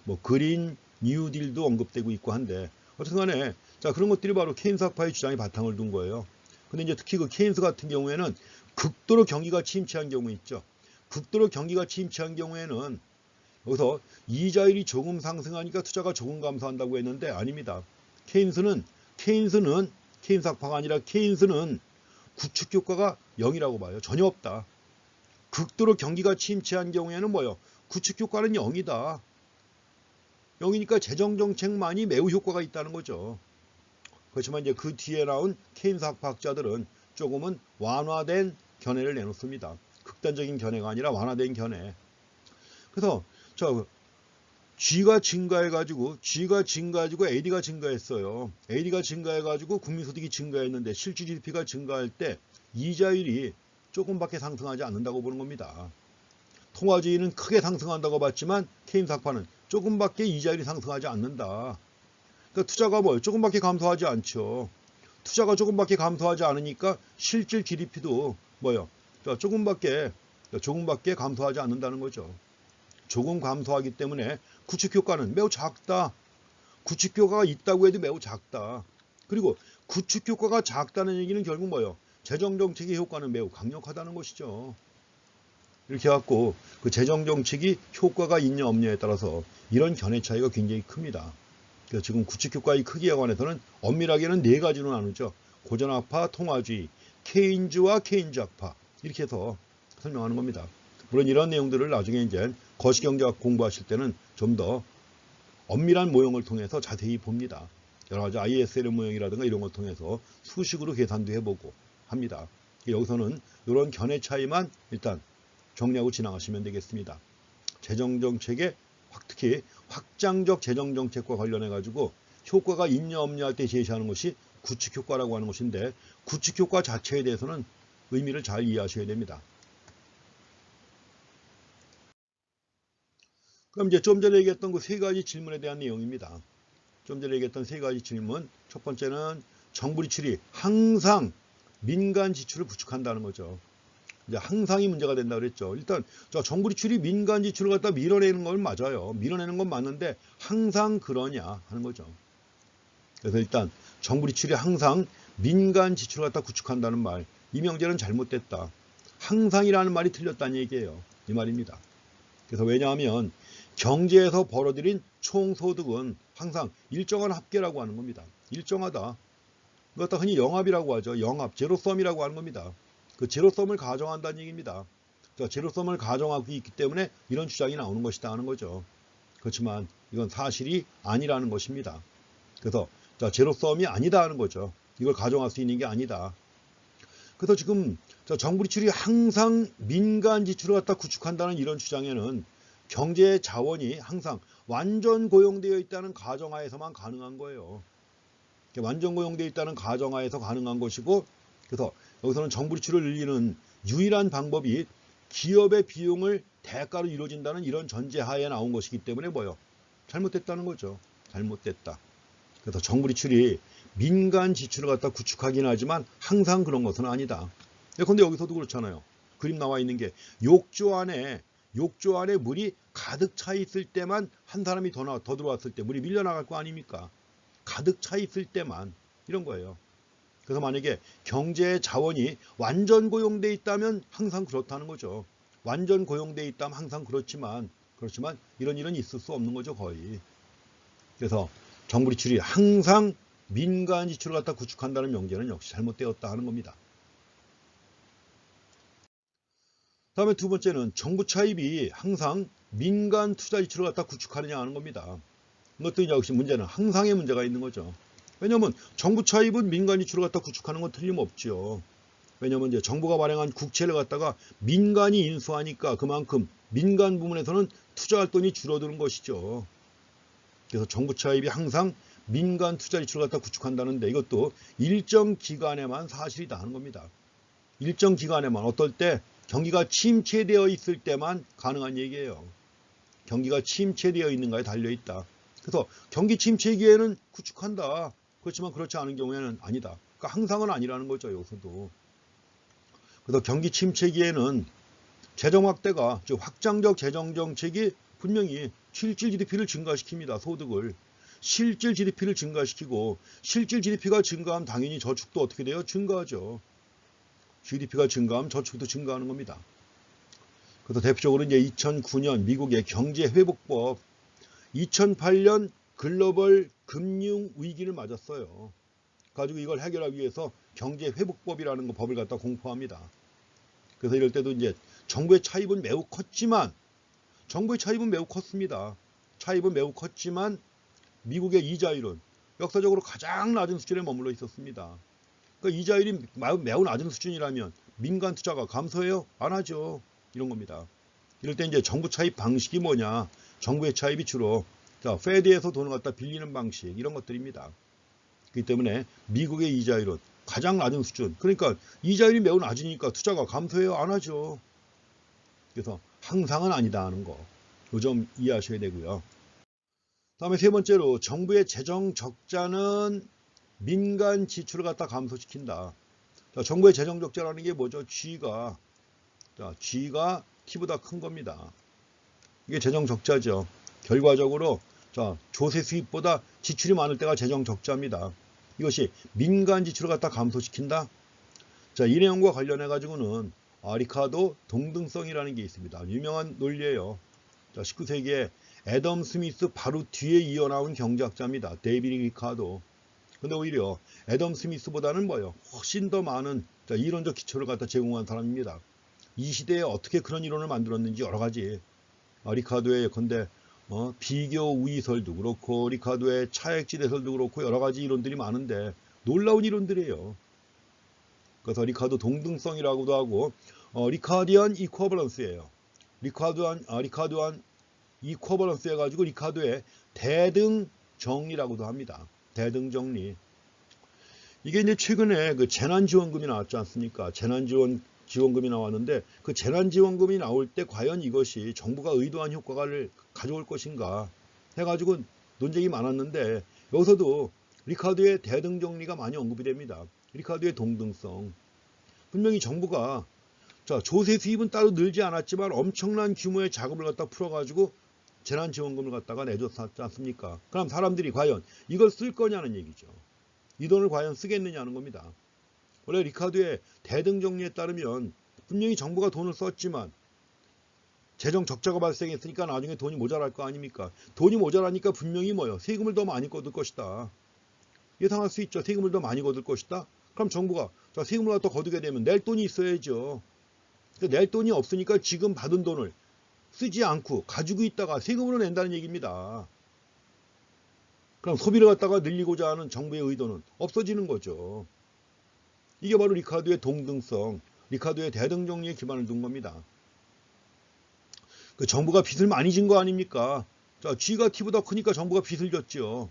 뭐 그린 뉴딜도 언급되고 있고 한데 어쨌든 간에 자 그런 것들이 바로 케인스 학파의 주장이 바탕을 둔 거예요. 근데 이제 특히 그 케인스 같은 경우에는 극도로 경기가 침체한 경우 있죠. 극도로 경기가 침체한 경우에는 여기서 이자율이 조금 상승하니까 투자가 조금 감소한다고 했는데 아닙니다. 케인스 학파가 아니라 케인스는 구축 효과가 0이라고 봐요. 전혀 없다. 극도로 경기가 침체한 경우에는 뭐요? 구축 효과는 0이다. 0이니까 재정정책만이 매우 효과가 있다는 거죠. 그렇지만 이제 그 뒤에 나온 케인스 학파학자들은 조금은 완화된 견해를 내놓습니다. 극단적인 견해가 아니라 완화된 견해. 그래서 G가 증가해가지고 AD가 증가했어요. AD가 증가해가지고 국민소득이 증가했는데 실질 GDP가 증가할 때 이자율이 조금밖에 상승하지 않는다고 보는 겁니다. 통화주의는 크게 상승한다고 봤지만 케인스 학파는 조금밖에 이자율이 상승하지 않는다. 그러니까 투자가 뭐예요? 조금밖에 감소하지 않죠. 투자가 조금밖에 감소하지 않으니까 실질 GDP도 뭐예요? 조금밖에 감소하지 않는다는 거죠. 조금 감소하기 때문에 구축 효과는 매우 작다. 구축 효과가 있다고 해도 매우 작다. 그리고 구축 효과가 작다는 얘기는 결국 뭐예요? 재정정책의 효과는 매우 강력하다는 것이죠. 이렇게 해갖고 그 재정정책이 효과가 있냐 없냐에 따라서 이런 견해 차이가 굉장히 큽니다. 그래서 지금 구축 효과의 크기에 관해서는 엄밀하게는 네 가지로 나누죠. 고전학파, 통화주의, 케인즈와 케인즈학파 이렇게 해서 설명하는 겁니다. 물론 이런 내용들을 나중에 이제 거시경제학 공부하실 때는 좀 더 엄밀한 모형을 통해서 자세히 봅니다. 여러 가지 ISL 모형이라든가 이런 걸 통해서 수식으로 계산도 해보고 합니다. 여기서는 이런 견해 차이만 일단 정리하고 지나가시면 되겠습니다. 재정정책의 특히 확장적 재정정책과 관련해 가지고 효과가 있냐 없냐 할 때 제시하는 것이 구축효과라고 하는 것인데 구축효과 자체에 대해서는 의미를 잘 이해하셔야 됩니다. 그럼 이제 좀 전에 얘기했던 그 세 가지 질문에 대한 내용입니다. 좀 전에 얘기했던 세 가지 질문. 첫 번째는 정부 지출이 항상 민간 지출을 부축한다는 거죠. 이제 항상이 문제가 된다 그랬죠. 일단 정부 지출이 민간 지출을 갖다 밀어내는 건 맞아요. 밀어내는 건 맞는데 항상 그러냐 하는 거죠. 그래서 일단 정부 지출이 항상 민간 지출을 갖다 구축한다는 말, 이 명제는 잘못됐다. 항상이라는 말이 틀렸다는 얘기예요. 이 말입니다. 그래서 왜냐하면 경제에서 벌어들인 총소득은 항상 일정한 합계라고 하는 겁니다. 일정하다. 그것도 흔히 영합이라고 하죠. 영합, 제로섬이라고 하는 겁니다. 그 제로섬을 가정한다는 얘기입니다. 제로섬을 가정하고 있기 때문에 이런 주장이 나오는 것이다 하는 거죠. 그렇지만 이건 사실이 아니라는 것입니다. 그래서 제로섬이 아니다 하는 거죠. 이걸 가정할 수 있는 게 아니다. 그래서 지금 정부 지출이 항상 민간 지출을 갖다 구축한다는 이런 주장에는 경제 자원이 항상 완전 고용되어 있다는 가정하에서만 가능한 거예요. 완전 고용되어 있다는 가정하에서 가능한 것이고, 그래서 여기서는 정부 지출을 늘리는 유일한 방법이 기업의 비용을 대가로 이루어진다는 이런 전제하에 나온 것이기 때문에 뭐요? 잘못됐다는 거죠. 잘못됐다. 그래서 정부 지출이 민간 지출을 갖다 구축하긴 하지만 항상 그런 것은 아니다. 그런데 여기서도 그렇잖아요. 그림 나와 있는 게 욕조 안에 물이 가득 차 있을 때만 한 사람이 더 들어왔을 때 물이 밀려나갈 거 아닙니까? 가득 차 있을 때만 이런 거예요. 그래서 만약에 경제 자원이 완전 고용돼 있다면 항상 그렇다는 거죠. 완전 고용돼 있다면 항상 그렇지만 이런 일은 있을 수 없는 거죠, 거의. 그래서 정부 지출이 항상 민간 지출을 갖다 구축한다는 명제는 역시 잘못되었다 하는 겁니다. 다음에 두 번째는 정부 차입이 항상 민간 투자 지출을 갖다 구축하느냐 하는 겁니다. 이것도 역시 문제는 항상의 문제가 있는 거죠. 왜냐하면 정부 차입은 민간 지출을 갖다 구축하는 건 틀림없죠. 왜냐하면 이제 정부가 발행한 국채를 갖다가 민간이 인수하니까 그만큼 민간 부문에서는 투자할 돈이 줄어드는 것이죠. 그래서 정부 차입이 항상 민간 투자 지출을 갖다 구축한다는데 이것도 일정 기간에만 사실이다 하는 겁니다. 일정 기간에만 어떨 때 경기가 침체되어 있을 때만 가능한 얘기예요. 경기가 침체되어 있는가에 달려있다. 그래서 경기 침체기에는 구축한다. 그렇지만 그렇지 않은 경우에는 아니다. 그러니까 항상은 아니라는 거죠. 여기서도. 그래서 경기 침체기에는 재정 확대가 즉 확장적 재정 정책이 분명히 실질 GDP를 증가시킵니다. 소득을. 실질 GDP를 증가시키고 실질 GDP가 증가하면 당연히 저축도 어떻게 돼요? 증가하죠. GDP가 증가하면 저축도 증가하는 겁니다. 그래서 대표적으로 이제 2009년 미국의 경제회복법, 2008년 글로벌 금융 위기를 맞았어요. 가지고 이걸 해결하기 위해서 경제회복법이라는 법을 갖다 공포합니다. 그래서 이럴 때도 이제 정부의 차입은 매우 컸습니다. 차입은 매우 컸지만 미국의 이자율은 역사적으로 가장 낮은 수준에 머물러 있었습니다. 그러니까 이자율이 매우 낮은 수준이라면 민간 투자가 감소해요? 안 하죠. 이런 겁니다. 이럴 때 이제 정부 차입 방식이 뭐냐? 정부의 차입이 주로 페드에서 돈을 갖다 빌리는 방식 이런 것들입니다. 그렇기 때문에 미국의 이자율은 가장 낮은 수준. 그러니까 이자율이 매우 낮으니까 투자가 감소해요? 안 하죠. 그래서 항상은 아니다 하는 거. 요 점 이해하셔야 되고요. 다음에 세 번째로 정부의 재정 적자는 민간 지출을 갖다 감소시킨다. 정부의 재정 적자라는 게 뭐죠? G가 T보다 큰 겁니다. 이게 재정 적자죠. 결과적으로 자, 조세 수입보다 지출이 많을 때가 재정 적자입니다. 이것이 민간 지출을 갖다 감소시킨다. 자, 이 내용과 관련해 가지고는 리카도 동등성이라는 게 있습니다. 유명한 논리예요. 자, 19세기에 애덤 스미스 바로 뒤에 이어나온 경제학자입니다. 데이비드 리카도. 근데 오히려 애덤 스미스보다는 뭐예요? 훨씬 더 많은 이론적 기초를 갖다 제공한 사람입니다. 이 시대에 어떻게 그런 이론을 만들었는지 여러 가지 리카도의 예컨대 비교 우위설도 그렇고 리카도의 차액지대설도 그렇고 여러 가지 이론들이 많은데 놀라운 이론들이에요. 그래서 리카도 동등성이라고도 하고 리카디안 이쿼버런스예요. 리카디안 이쿼버런스 해가지고 리카도의 대등 정리라고도 합니다. 대등 정리. 이게 이제 최근에 그 재난지원금이 나왔지 않습니까? 재난지원금이 나왔는데 그 재난지원금이 나올 때 과연 이것이 정부가 의도한 효과를 가져올 것인가 해가지고 논쟁이 많았는데 여기서도 리카도의 대등 정리가 많이 언급이 됩니다. 리카도의 동등성. 분명히 정부가 조세 수입은 따로 늘지 않았지만 엄청난 규모의 자금을 갖다 풀어가지고 재난지원금을 갖다가 내줬지 않습니까? 그럼 사람들이 과연 이걸 쓸 거냐는 얘기죠. 이 돈을 과연 쓰겠느냐는 겁니다. 원래 리카도의 대등 정리에 따르면 분명히 정부가 돈을 썼지만 재정 적자가 발생했으니까 나중에 돈이 모자랄 거 아닙니까? 돈이 모자라니까 분명히 세금을 더 많이 거둘 것이다. 예상할 수 있죠. 세금을 더 많이 거둘 것이다. 그럼 정부가 세금을 갖다 거두게 되면 낼 돈이 있어야죠. 낼 돈이 없으니까 지금 받은 돈을 쓰지 않고 가지고 있다가 세금으로 낸다는 얘기입니다. 그럼 소비를 갖다가 늘리고자 하는 정부의 의도는 없어지는 거죠. 이게 바로 리카도의 동등성, 리카도의 대등 정리에 기반을 둔 겁니다. 그 정부가 빚을 많이 진 거 아닙니까? G가 T보다 크니까 정부가 빚을 졌죠.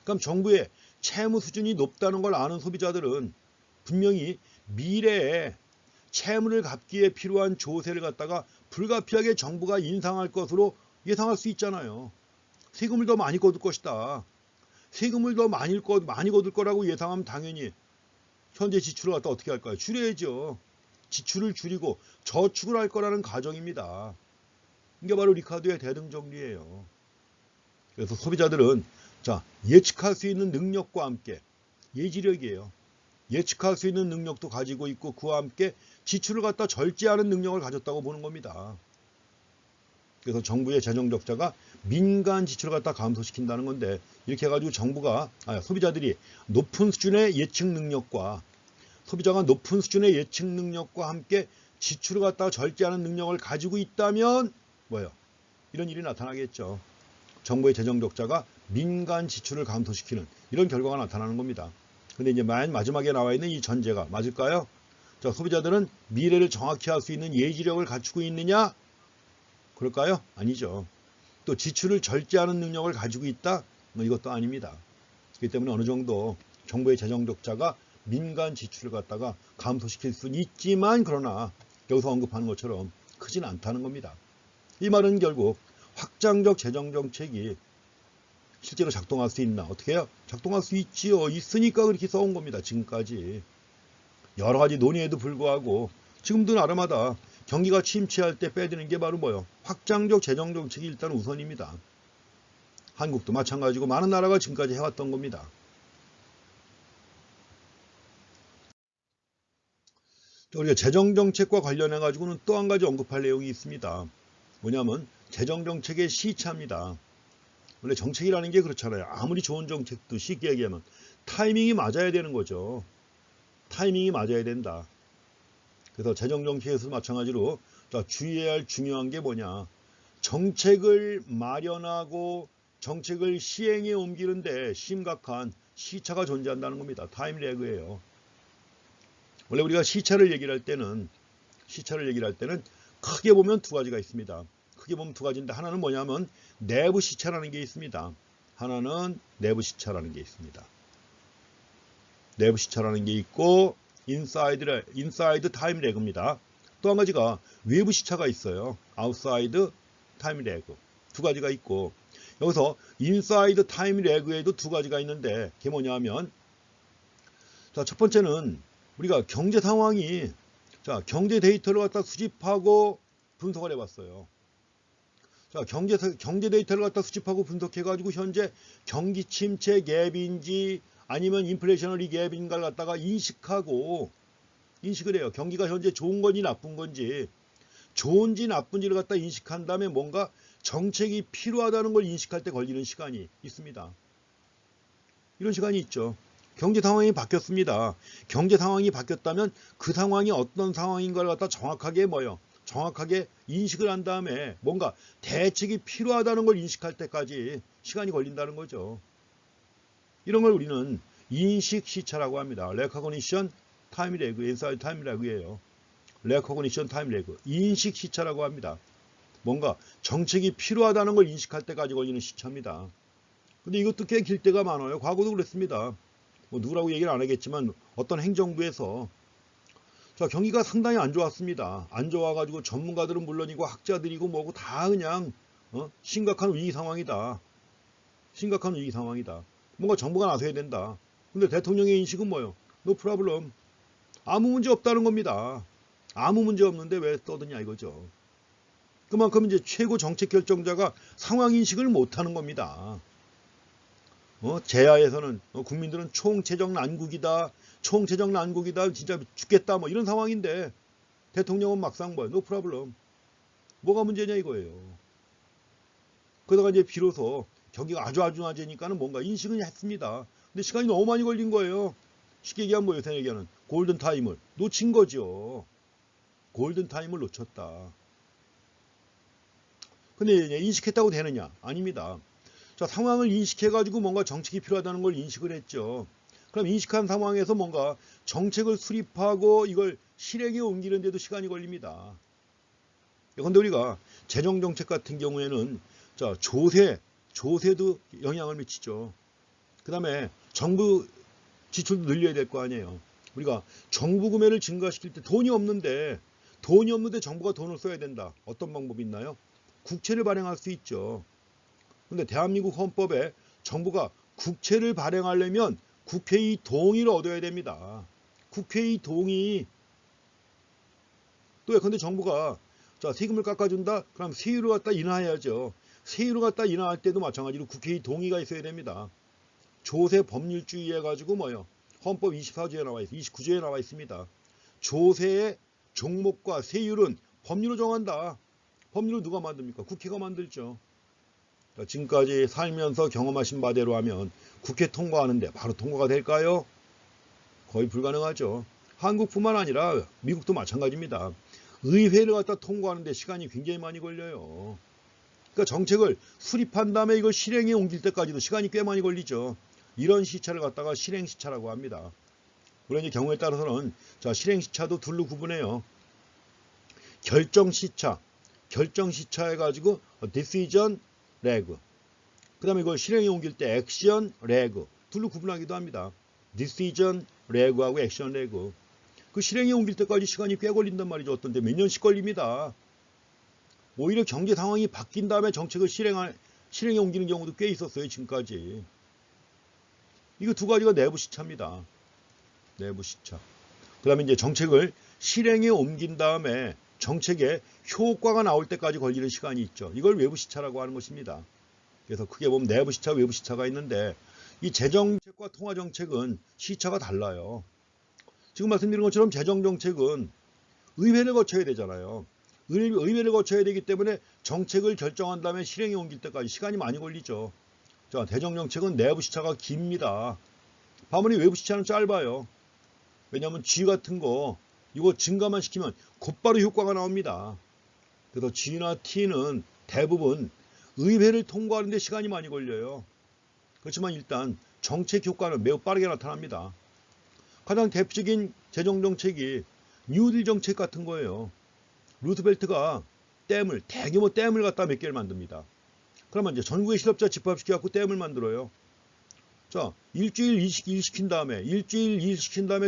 그럼 정부의 채무 수준이 높다는 걸 아는 소비자들은 분명히 미래에 채무를 갚기에 필요한 조세를 갖다가 불가피하게 정부가 인상할 것으로 예상할 수 있잖아요. 세금을 더 많이 거둘 것이다. 세금을 더 많이 거둘 거라고 예상하면 당연히 현재 지출을 갖다 어떻게 할까요? 줄여야죠. 지출을 줄이고 저축을 할 거라는 가정입니다. 이게 바로 리카도의 대등 정리예요. 그래서 소비자들은 예측할 수 있는 능력과 함께 예지력이에요. 예측할 수 있는 능력도 가지고 있고 그와 함께 지출을 갖다 절제하는 능력을 가졌다고 보는 겁니다. 그래서 정부의 재정 적자가 민간 지출을 갖다 감소시킨다는 건데 이렇게 해가지고 소비자들이 높은 수준의 예측 능력과 소비자가 높은 수준의 예측 능력과 함께 지출을 갖다 절제하는 능력을 가지고 있다면 이런 일이 나타나겠죠. 정부의 재정 적자가 민간 지출을 감소시키는 이런 결과가 나타나는 겁니다. 근데 이제 맨 마지막에 나와 있는 이 전제가 맞을까요? 소비자들은 미래를 정확히 할 수 있는 예지력을 갖추고 있느냐? 그럴까요? 아니죠. 또 지출을 절제하는 능력을 가지고 있다? 이것도 아닙니다. 그렇기 때문에 어느 정도 정부의 재정 적자가 민간 지출을 갖다가 감소시킬 수는 있지만 그러나 여기서 언급하는 것처럼 크지는 않다는 겁니다. 이 말은 결국 확장적 재정 정책이 실제로 작동할 수 있나? 어떻게 해요? 작동할 수 있지요. 있으니까 그렇게 써온 겁니다. 지금까지. 여러 가지 논의에도 불구하고 지금도 나름마다 경기가 침체할 때 빼드는 게 바로 확장적 재정 정책이 일단 우선입니다. 한국도 마찬가지고 많은 나라가 지금까지 해왔던 겁니다. 우리가 재정 정책과 관련해 가지고는 또 한 가지 언급할 내용이 있습니다. 뭐냐면 재정 정책의 시차입니다. 원래 정책이라는 게 그렇잖아요. 아무리 좋은 정책도 쉽게 얘기하면 타이밍이 맞아야 되는 거죠. 타이밍이 맞아야 된다. 그래서 재정 정책에서 마찬가지로 주의해야 할 중요한 게 뭐냐. 정책을 마련하고 정책을 시행에 옮기는데 심각한 시차가 존재한다는 겁니다. 타임 래그예요. 원래 우리가 시차를 얘기를 할 때는 크게 보면 두 가지가 있습니다. 크게 보면 두 가지인데 하나는 뭐냐면 내부 시차라는 게 있습니다. 하나는 내부 시차라는 게 있습니다. 내부 시차라는 게 있고 인사이드 타임 래그입니다. 또 한 가지가 외부 시차가 있어요. 아웃사이드 타임 래그. 두 가지가 있고 여기서 인사이드 타임 래그에도 두 가지가 있는데 그게 뭐냐면 첫 번째는 우리가 경제 상황이 경제 데이터를 갖다 수집하고 분석을 해봤어요. 자, 경제 데이터를 갖다 수집하고 분석해가지고 현재 경기 침체 갭인지 아니면 인플레이셔너리 갭인가를 갖다가 인식을 해요. 경기가 현재 좋은 건지 나쁜 건지, 좋은지 나쁜지를 갖다 인식한 다음에 뭔가 정책이 필요하다는 걸 인식할 때 걸리는 시간이 있습니다. 이런 시간이 있죠. 경제 상황이 바뀌었습니다. 경제 상황이 바뀌었다면 그 상황이 어떤 상황인가를 갖다 정확하게 인식을 한 다음에 뭔가 대책이 필요하다는 걸 인식할 때까지 시간이 걸린다는 거죠. 이런 걸 우리는 인식 시차라고 합니다. Recognition Time Lag, SR Time Lag이에요. Recognition Time Lag, 인식 시차라고 합니다. 뭔가 정책이 필요하다는 걸 인식할 때까지 걸리는 시차입니다. 근데 이것도 꽤 길 때가 많아요. 과거도 그랬습니다. 뭐 누구라고 얘기를 안 하겠지만 어떤 행정부에서 자, 경기가 상당히 안 좋았습니다. 안 좋아가지고 전문가들은 물론이고 학자들이고 뭐고 다 그냥 심각한 위기 상황이다. 심각한 위기 상황이다. 뭔가 정부가 나서야 된다. 근데 대통령의 인식은 뭐예요? No problem. 아무 문제 없다는 겁니다. 아무 문제 없는데 왜 떠드냐 이거죠. 그만큼 이제 최고 정책 결정자가 상황 인식을 못하는 겁니다. 제야에서는 국민들은 총체적 난국이다. 총체적 난국이다. 진짜 죽겠다. 뭐 이런 상황인데 대통령은 막상 뭐야? No problem. 뭐가 문제냐 이거예요. 그러다가 이제 비로소 경기가 아주 나아지니까는 뭔가 인식은 했습니다. 근데 시간이 너무 많이 걸린 거예요. 쉽게 얘기하면 뭐예요? 요새 얘기하는 골든타임을 놓친 거죠. 골든타임을 놓쳤다. 근데 이제 인식했다고 되느냐? 아닙니다. 자, 상황을 인식해가지고 뭔가 정책이 필요하다는 걸 인식을 했죠. 그럼 인식한 상황에서 뭔가 정책을 수립하고 이걸 실행에 옮기는 데도 시간이 걸립니다. 그런데 우리가 재정정책 같은 경우에는 자, 조세도 영향을 미치죠. 그 다음에 정부 지출도 늘려야 될 거 아니에요. 우리가 정부 구매를 증가시킬 때 돈이 없는데 정부가 돈을 써야 된다. 어떤 방법이 있나요? 국채를 발행할 수 있죠. 근데 대한민국 헌법에 정부가 국채를 발행하려면 국회의 동의를 얻어야 됩니다. 국회의 동의. 또 예컨대 정부가 자, 세금을 깎아준다? 그럼 세율을 갖다 인하해야죠. 세율을 갖다 인하할 때도 마찬가지로 국회의 동의가 있어야 됩니다. 조세 법률주의 해가지고 뭐요? 헌법 24조에 나와 있어요. 29조에 나와 있습니다. 조세의 종목과 세율은 법률로 정한다. 법률을 누가 만듭니까? 국회가 만들죠. 지금까지 살면서 경험하신 바대로 하면 국회 통과하는데 바로 통과가 될까요? 거의 불가능하죠. 한국뿐만 아니라 미국도 마찬가지입니다. 의회를 갖다 통과하는데 시간이 굉장히 많이 걸려요. 그러니까 정책을 수립한 다음에 이걸 실행에 옮길 때까지도 시간이 꽤 많이 걸리죠. 이런 시차를 갖다가 실행시차라고 합니다. 물론 이제 경우에 따라서는 자, 실행시차도 둘로 구분해요. 결정시차 해가지고 decision leg. 그 다음에 이걸 실행에 옮길 때 액션 leg. 둘로 구분하기도 합니다. decision leg하고 액션 leg. 그 실행에 옮길 때까지 시간이 꽤 걸린단 말이죠. 어떤데 몇 년씩 걸립니다. 오히려 경제 상황이 바뀐 다음에 정책을 실행에 옮기는 경우도 꽤 있었어요. 지금까지. 이거 두 가지가 내부 시차입니다. 내부 시차. 그 다음에 이제 정책을 실행에 옮긴 다음에 정책에 효과가 나올 때까지 걸리는 시간이 있죠. 이걸 외부 시차라고 하는 것입니다. 그래서 크게 보면 내부 시차, 외부 시차가 있는데 이 재정정책과 통화정책은 시차가 달라요. 지금 말씀드린 것처럼 재정정책은 의회를 거쳐야 되잖아요. 의회를 거쳐야 되기 때문에 정책을 결정한 다음에 실행에 옮길 때까지 시간이 많이 걸리죠. 자, 대정정책은 내부 시차가 깁니다. 반면에 외부 시차는 짧아요. 왜냐하면 G 같은 거 이거 증가만 시키면 곧바로 효과가 나옵니다. 그래서 G나 T는 대부분 의회를 통과하는 데 시간이 많이 걸려요. 그렇지만 일단 정책 효과는 매우 빠르게 나타납니다. 가장 대표적인 재정정책이 뉴딜 정책 같은 거예요. 루스벨트가 대규모 댐을 갖다 몇 개를 만듭니다. 그러면 이제 전국의 실업자 집합시켜갖고 댐을 만들어요. 자, 일주일 일시킨 다음에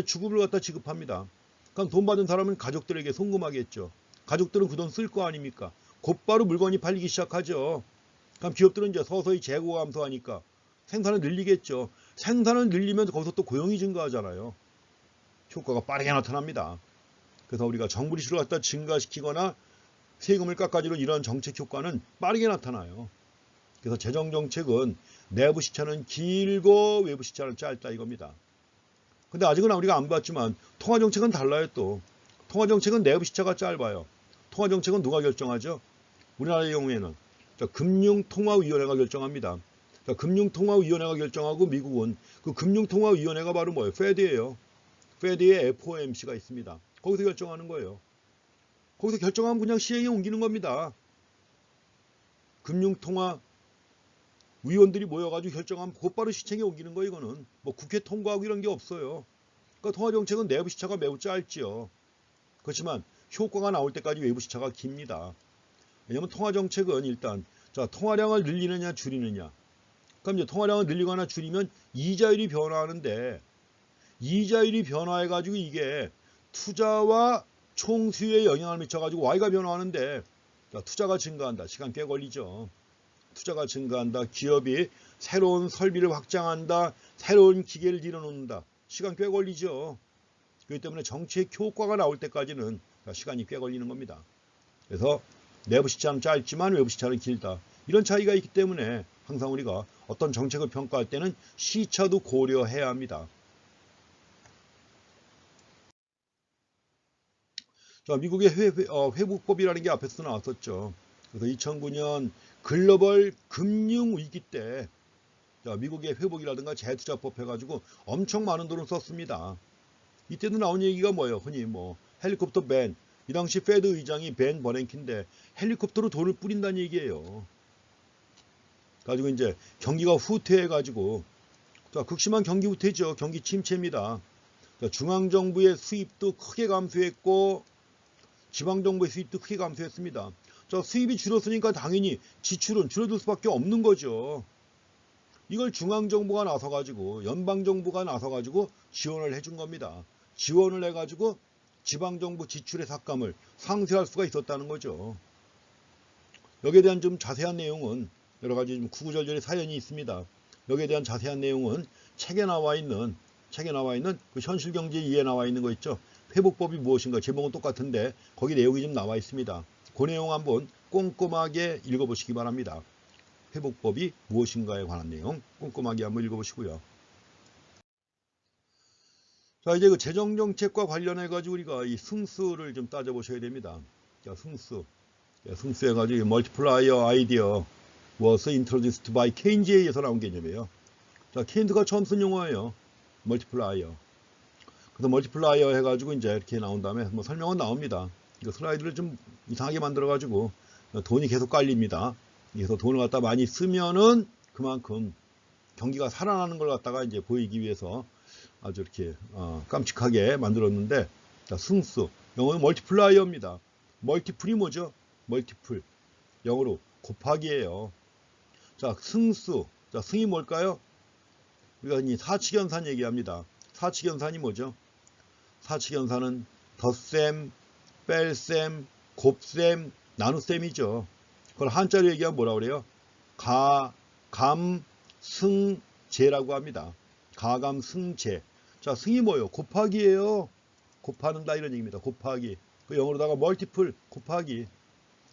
주급을 갖다 지급합니다. 그럼 돈 받은 사람은 가족들에게 송금하겠죠. 가족들은 그 돈 쓸 거 아닙니까? 곧바로 물건이 팔리기 시작하죠. 그럼 기업들은 이제 서서히 재고가 감소하니까 생산을 늘리겠죠. 생산을 늘리면 거기서 또 고용이 증가하잖아요. 효과가 빠르게 나타납니다. 그래서 우리가 정부 지출을 갖다 증가시키거나 세금을 깎아주는 이러한 정책 효과는 빠르게 나타나요. 그래서 재정정책은 내부 시차는 길고 외부 시차는 짧다 이겁니다. 근데 아직은 우리가 안 봤지만 통화정책은 달라요 또. 통화정책은 내부 시차가 짧아요. 통화정책은 누가 결정하죠? 우리나라의 경우에는 금융통화위원회가 결정합니다. 금융통화위원회가 결정하고 미국은 그 금융통화위원회가 바로 뭐예요? 페드예요. 페드의 FOMC가 있습니다. 거기서 결정하는 거예요. 거기서 결정하면 그냥 시행에 옮기는 겁니다. 금융통화 위원들이 모여가지고 결정하면 곧바로 시행에 옮기는 거예요. 이거는 뭐 국회 통과하고 이런 게 없어요. 그러니까 통화정책은 내부 시차가 매우 짧지요. 그렇지만 효과가 나올 때까지 외부 시차가 깁니다. 왜냐하면 통화정책은 일단 통화량을 늘리느냐 줄이느냐. 그럼 이제 통화량을 늘리거나 줄이면 이자율이 변화하는데 이자율이 변화해가지고 이게 투자와 총수요에 영향을 미쳐가지고 Y가 변화하는데 투자가 증가한다. 시간 꽤 걸리죠. 투자가 증가한다. 기업이 새로운 설비를 확장한다. 새로운 기계를 들여놓는다. 시간 꽤 걸리죠. 그렇기 때문에 정책 효과가 나올 때까지는 시간이 꽤 걸리는 겁니다. 그래서 내부 시차는 짧지만 외부 시차는 길다. 이런 차이가 있기 때문에 항상 우리가 어떤 정책을 평가할 때는 시차도 고려해야 합니다. 자, 미국의 회복법이라는 게 앞에서 나왔었죠. 그래서 2009년 글로벌 금융위기 때 미국의 회복이라든가 재투자법 해가지고 엄청 많은 돈을 썼습니다. 이때도 나온 얘기가 뭐예요? 흔히 헬리콥터 밴. 이 당시 페드 의장이 벤 버냉키인데 헬리콥터로 돈을 뿌린다는 얘기예요. 가지고 이제 경기가 후퇴해가지고 극심한 경기 후퇴죠. 경기 침체입니다. 중앙정부의 수입도 크게 감소했고 지방정부의 수입도 크게 감소했습니다. 수입이 줄었으니까 당연히 지출은 줄어들 수밖에 없는 거죠. 이걸 중앙정부가 나서가지고 연방정부가 나서가지고 지원을 해준 겁니다. 지원을 해가지고 지방정부 지출의 삭감을 상쇄할 수가 있었다는 거죠. 여기에 대한 좀 자세한 내용은 여러 가지 좀 구구절절의 사연이 있습니다. 여기에 대한 자세한 내용은 책에 나와 있는 그 현실경제 2에 나와 있는 거 있죠. 회복법이 무엇인가 제목은 똑같은데 거기 내용이 좀 나와 있습니다. 그 내용 한번 꼼꼼하게 읽어보시기 바랍니다. 회복법이 무엇인가에 관한 내용 꼼꼼하게 한번 읽어보시고요. 자, 이제 그 재정정책과 관련해 가지고 우리가 이 승수를 좀 따져보셔야 됩니다. 자, 승수 해가지고 multiplier idea was introduced by 케인즈에 의해서 나온 개념이에요. 자, 케인즈가 처음 쓴 용어예요. multiplier. 그래서 multiplier 해가지고 이제 이렇게 나온 다음에 설명은 나옵니다. 이거 슬라이드를 좀 이상하게 만들어가지고 돈이 계속 깔립니다. 그래서 돈을 갖다 많이 쓰면은 그만큼 경기가 살아나는 걸 갖다가 이제 보이기 위해서 아주 이렇게 깜찍하게 만들었는데, 자, 승수 영어는 멀티플라이어입니다. 멀티플이 뭐죠? 멀티플 영어로 곱하기예요. 자, 승수. 자, 승이 뭘까요? 우리가 이 사칙연산 얘기합니다. 사칙연산이 뭐죠? 사칙연산은 덧셈, 뺄셈, 곱셈, 나눗셈이죠. 그걸 한자로 얘기하면 뭐라고 그래요? 가감승제라고 합니다. 가감승제. 자, 승이 뭐예요? 곱하기예요. 곱하는다 이런 얘기입니다. 곱하기. 그 영어로다가 멀티플, 곱하기.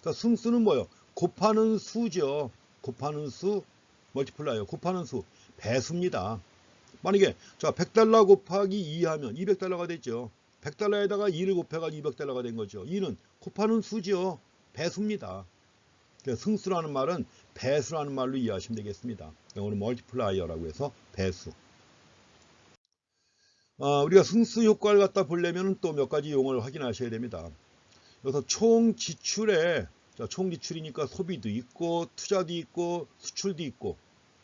자, 승수는 뭐예요? 곱하는 수죠. 곱하는 수, 멀티플라이어. 곱하는 수, 배수입니다. 만약에 자 100달러 곱하기 2 하면 200달러가 됐죠. 100달러에다가 2를 곱해가지고 200달러가 된 거죠. 2는 곱하는 수죠. 배수입니다. 승수라는 말은 배수라는 말로 이해하시면 되겠습니다. 영어는 멀티플라이어라고 해서 배수. 우리가 승수 효과를 갖다 보려면 또 몇 가지 용어를 확인하셔야 됩니다. 그래서 총 지출에, 자, 총 지출이니까 소비도 있고 투자도 있고 수출도 있고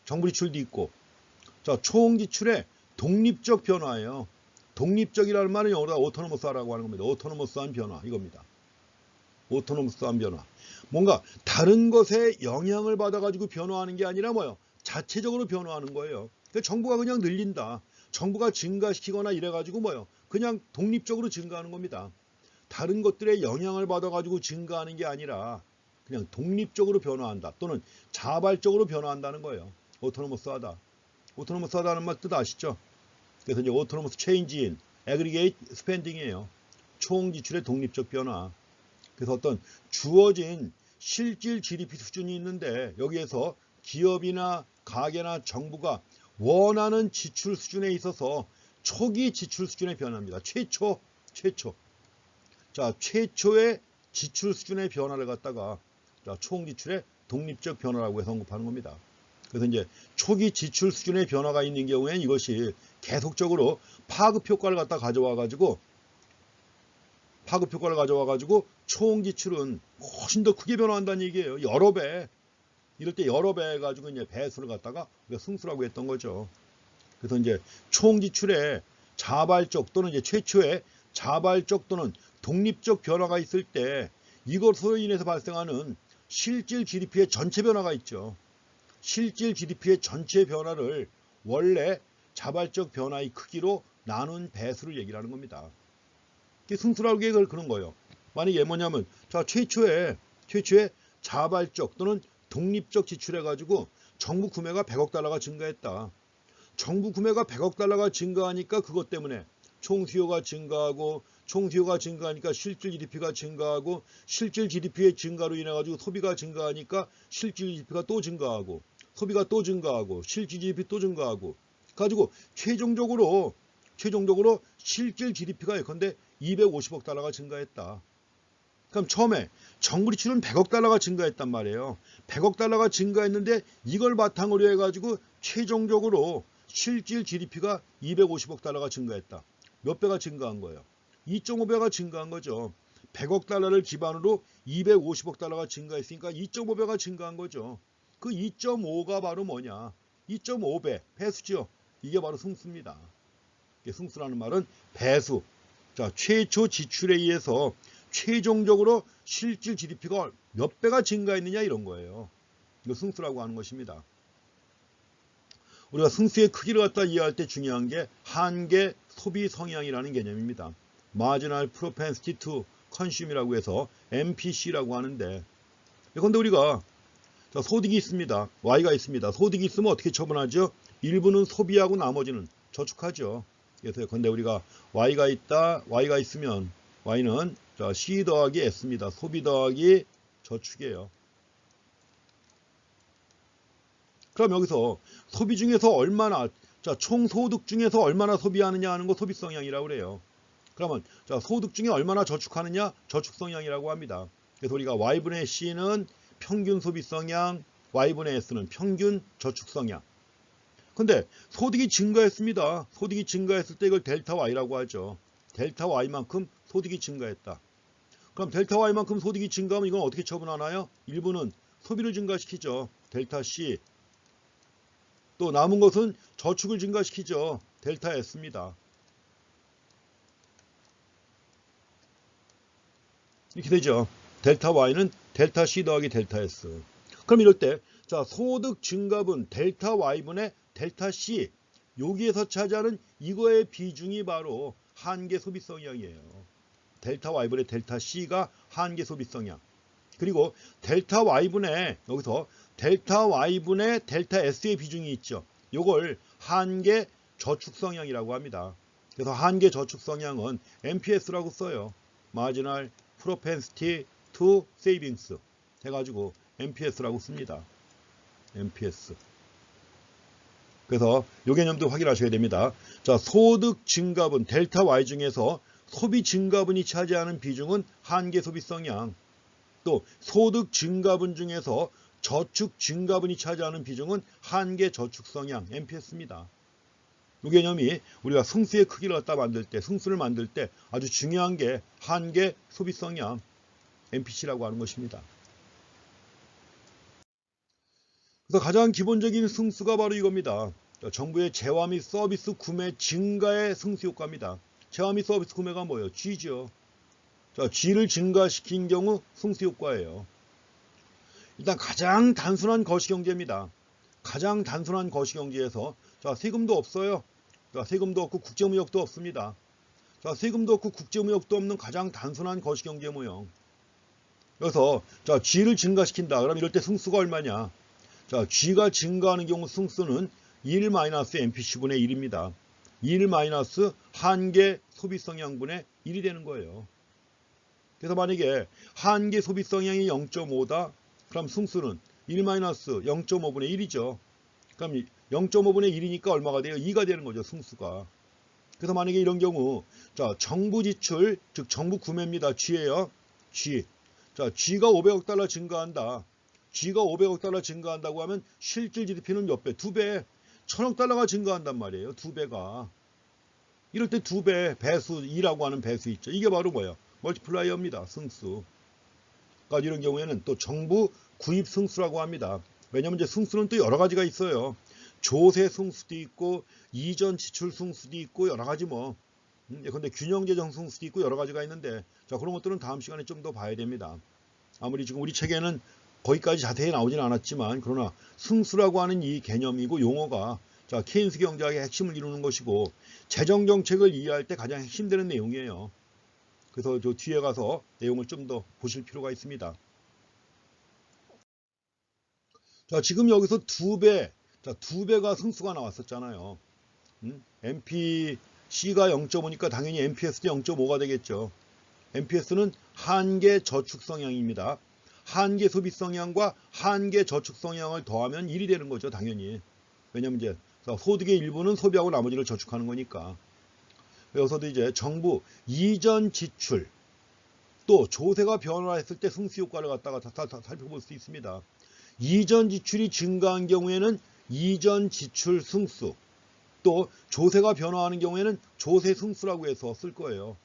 정부 지출도 있고, 자, 총 지출의 독립적 변화예요. 독립적이라는 말은 영어로 오토노머스라고 하는 겁니다. 오토노머스한 변화 이겁니다. 오토노머스한 변화. 뭔가 다른 것에 영향을 받아가지고 변화하는 게 아니라 뭐예요? 자체적으로 변화하는 거예요. 그러니까 정부가 그냥 늘린다. 정부가 증가시키거나 이래가지고 뭐예요? 그냥 독립적으로 증가하는 겁니다. 다른 것들에 영향을 받아가지고 증가하는 게 아니라 그냥 독립적으로 변화한다. 또는 자발적으로 변화한다는 거예요. 오토노머스하다. 오토노머스하다는 말 뜻 아시죠? 그래서 이제 오토노머스 체인지 인 애그리게이트 스펜딩이에요. 총 지출의 독립적 변화. 그래서 어떤 주어진 실질 GDP 수준이 있는데 여기에서 기업이나 가계나 정부가 원하는 지출 수준에 있어서 초기 지출 수준의 변화입니다. 최초. 자, 최초의 지출 수준의 변화를 갖다가 총 지출의 독립적 변화라고 해서 언급하는 겁니다. 그래서 이제 초기 지출 수준의 변화가 있는 경우에는 이것이 계속적으로 파급 효과를 갖다 가져와 가지고 총 지출은 훨씬 더 크게 변화한다는 얘기예요. 여러 배. 이럴 때 여러 배 해가지고 이제 배수를 갖다가 우리가 승수라고 했던 거죠. 그래서 이제 총 지출의 자발적 또는 이제 최초의 자발적 또는 독립적 변화가 있을 때 이것으로 인해서 발생하는 실질 GDP의 전체 변화가 있죠. 실질 GDP의 전체 변화를 원래 자발적 변화의 크기로 나눈 배수를 얘기를 하는 겁니다. 이게 승수라고 그런 거예요. 만약에 뭐냐면 자 최초의 자발적 또는 독립적 지출해가지고 정부 구매가 100억 달러가 증가했다. 정부 구매가 100억 달러가 증가하니까 그것 때문에 총 수요가 증가하고 총 수요가 증가하니까 실질 GDP가 증가하고 실질 GDP의 증가로 인해 가지고 소비가 증가하니까 실질 GDP가 또 증가하고 소비가 또 증가하고 실질 GDP 또 증가하고 가지고 최종적으로 실질 GDP가 예컨대 250억 달러가 증가했다. 그럼 처음에 정부 지출은 100억 달러가 증가했단 말이에요. 100억 달러가 증가했는데 이걸 바탕으로 해가지고 최종적으로 실질 GDP가 250억 달러가 증가했다. 몇 배가 증가한 거예요? 2.5배가 증가한 거죠. 100억 달러를 기반으로 250억 달러가 증가했으니까 2.5배가 증가한 거죠. 그 2.5가 바로 뭐냐? 2.5배, 배수죠. 이게 바로 승수입니다. 승수라는 말은 배수. 자, 최초 지출에 의해서 최종적으로 실질 GDP가 몇 배가 증가했느냐 이런 거예요. 이거 승수라고 하는 것입니다. 우리가 승수의 크기를 갖다 이해할 때 중요한 게 한계 소비 성향이라는 개념입니다. Marginal Propensity to Consume이라고 해서 MPC라고 하는데 그런데 우리가 소득이 있습니다. Y가 있습니다. 소득이 있으면 어떻게 처분하죠? 일부는 소비하고 나머지는 저축하죠. 그래서 근데 우리가 Y가 있으면 Y는 C 더하기 S입니다. 소비 더하기 저축이에요. 그럼 여기서 소비 중에서 얼마나 총 소득 중에서 얼마나 소비하느냐 하는 거 소비 성향이라고 그래요. 그러면 소득 중에 얼마나 저축하느냐 저축 성향이라고 합니다. 그래서 우리가 Y분의 C는 평균 소비 성향, Y분의 S는 평균 저축 성향. 근데 소득이 증가했습니다. 소득이 증가했을 때 이걸 델타 Y라고 하죠. 델타 Y만큼 소득이 증가했다. 그럼 델타 Y만큼 소득이 증가하면 이건 어떻게 처분하나요? 일부는 소비를 증가시키죠. 델타 C. 또 남은 것은 저축을 증가시키죠. 델타 S입니다. 이렇게 되죠. 델타 Y는 델타 C 더하기 델타 S. 그럼 이럴 때 소득 증가분 델타 Y분의 델타 C 여기에서 차지하는 이거의 비중이 바로 한계 소비 성향이에요. 델타 Y분의 델타 C가 한계 소비 성향. 그리고 델타 Y분의 여기서 델타 Y분의 델타 S의 비중이 있죠. 이걸 한계 저축 성향이라고 합니다. 그래서 한계 저축 성향은 MPS라고 써요. Marginal Propensity to Savings 해가지고 MPS라고 씁니다. MPS. 그래서 이 개념도 확인하셔야 됩니다. 소득 증가분 델타 Y 중에서 소비 증가분이 차지하는 비중은 한계 소비 성향. 또 소득 증가분 중에서 저축 증가분이 차지하는 비중은 한계 저축 성향 MPS입니다. 이 개념이 우리가 승수의 크기를 갖다 만들 때, 승수를 만들 때 아주 중요한 게 한계 소비 성향 MPC라고 하는 것입니다. 그래서 가장 기본적인 승수가 바로 이겁니다. 정부의 재화 및 서비스 구매 증가의 승수 효과입니다. 재화 및 서비스 구매가 뭐예요? G죠. G를 증가시킨 경우 승수 효과예요. 일단 가장 단순한 거시경제입니다. 가장 단순한 거시경제에서 세금도 없어요. 세금도 없고 국제무역도 없습니다. 세금도 없고 국제무역도 없는 가장 단순한 거시경제 모형. 그래서 G를 증가시킨다. 그럼 이럴 때 승수가 얼마냐? G가 증가하는 경우 승수는 1-MPC분의 1입니다. 1- 한계 소비 성향분의 1이 되는 거예요. 그래서 만약에 한계 소비 성향이 0.5다. 그럼 승수는 1-0.5분의 1이죠. 그럼 0.5분의 1이니까 얼마가 돼요? 2가 되는 거죠, 승수가. 그래서 만약에 이런 경우, 자, 정부 지출, 즉 정부 구매입니다. G예요. G. 자, G가 500억 달러 증가한다. G가 500억 달러 증가한다고 하면 실질 GDP는 몇 배? 2배. 1000억 달러가 증가한단 말이에요. 2배가. 이럴 때 2배, 배수, 2라고 하는 배수 있죠. 이게 바로 뭐예요? 멀티플라이어입니다. 승수. 그러니까 이런 경우에는 또 정부 구입 승수라고 합니다. 왜냐하면 이제 승수는 또 여러 가지가 있어요. 조세 승수도 있고, 이전 지출 승수도 있고, 여러 가지 뭐. 근데 균형 재정 승수도 있고, 여러 가지가 있는데, 자, 그런 것들은 다음 시간에 좀 더 봐야 됩니다. 아무리 지금 우리 책에는 거기까지 자세히 나오진 않았지만, 그러나 승수라고 하는 이 개념이고 용어가 자, 케인스 경제학의 핵심을 이루는 것이고, 재정 정책을 이해할 때 가장 핵심되는 내용이에요. 그래서 저 뒤에 가서 내용을 좀 더 보실 필요가 있습니다. 자, 지금 여기서 2배, 자, 2배가 승수가 나왔었잖아요. MPC가 0.5니까 당연히 MPS도 0.5가 되겠죠. MPS는 한계 저축 성향입니다. 한계 소비 성향과 한계 저축 성향을 더하면 1이 되는 거죠, 당연히. 왜냐면 이제 소득의 일부는 소비하고 나머지를 저축하는 거니까. 여기서도 이제 정부 이전 지출, 또 조세가 변화했을 때 승수 효과를 갖다가 살펴볼 수 있습니다. 이전 지출이 증가한 경우에는 이전 지출 승수, 또 조세가 변화하는 경우에는 조세 승수라고 해서 쓸 거예요.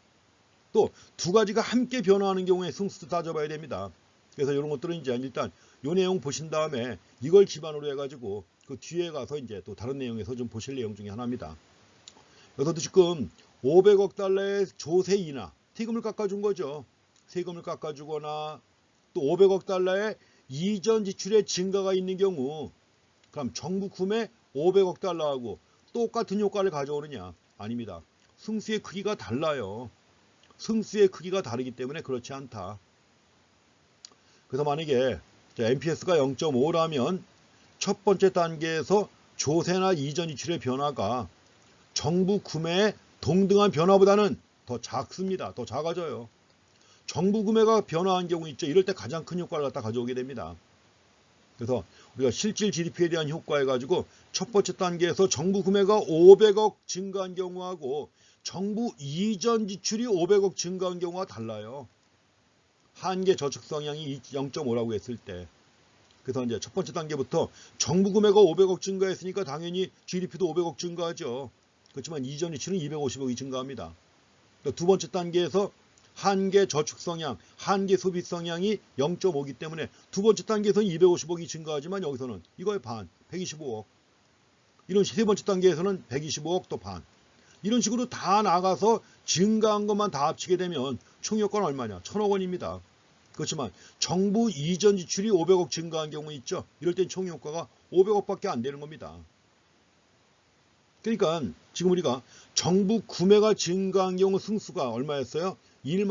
또 두 가지가 함께 변화하는 경우에 승수도 따져봐야 됩니다. 그래서 이런 것들은 이제 일단 이 내용 보신 다음에 이걸 기반으로 해가지고 그 뒤에 가서 이제 또 다른 내용에서 좀 보실 내용 중에 하나입니다. 여기서도 지금 500억 달러의 조세 인하, 세금을 깎아준 거죠. 세금을 깎아주거나 또 500억 달러의 이전 지출의 증가가 있는 경우, 그럼 정부 구매 500억 달러하고 똑같은 효과를 가져오느냐? 아닙니다. 승수의 크기가 달라요. 승수의 크기가 다르기 때문에 그렇지 않다. 그래서 만약에 MPS가 0.5라면 첫 번째 단계에서 조세나 이전 지출의 변화가 정부 구매의 동등한 변화보다는 더 작습니다. 더 작아져요. 정부 구매가 변화한 경우 있죠. 이럴 때 가장 큰 효과를 갖다 가져오게 됩니다. 그래서 우리가 실질 GDP에 대한 효과 해가지고 첫 번째 단계에서 정부 구매가 500억 증가한 경우하고 정부 이전 지출이 500억 증가한 경우가 달라요. 한계 저축 성향이 0.5라고 했을 때. 그래서 이제 첫 번째 단계부터 정부 구매가 500억 증가했으니까 당연히 GDP도 500억 증가하죠. 그렇지만 이전 지출은 250억이 증가합니다. 그러니까 두 번째 단계에서 한계 저축 성향, 한계 소비 성향이 0.5이기 때문에 두 번째 단계에서는 250억이 증가하지만 여기서는 이거의 반, 125억. 이런 세 번째 단계에서는 125억 또 반. 이런 식으로 다 나가서 증가한 것만 다 합치게 되면 총 효과는 얼마냐? 1000억 원입니다. 그렇지만 정부 이전 지출이 500억 증가한 경우 있죠. 이럴 땐 총 효과가 500억밖에 안 되는 겁니다. 그러니까 지금 우리가 정부 구매가 증가한 경우 승수가 얼마였어요? 1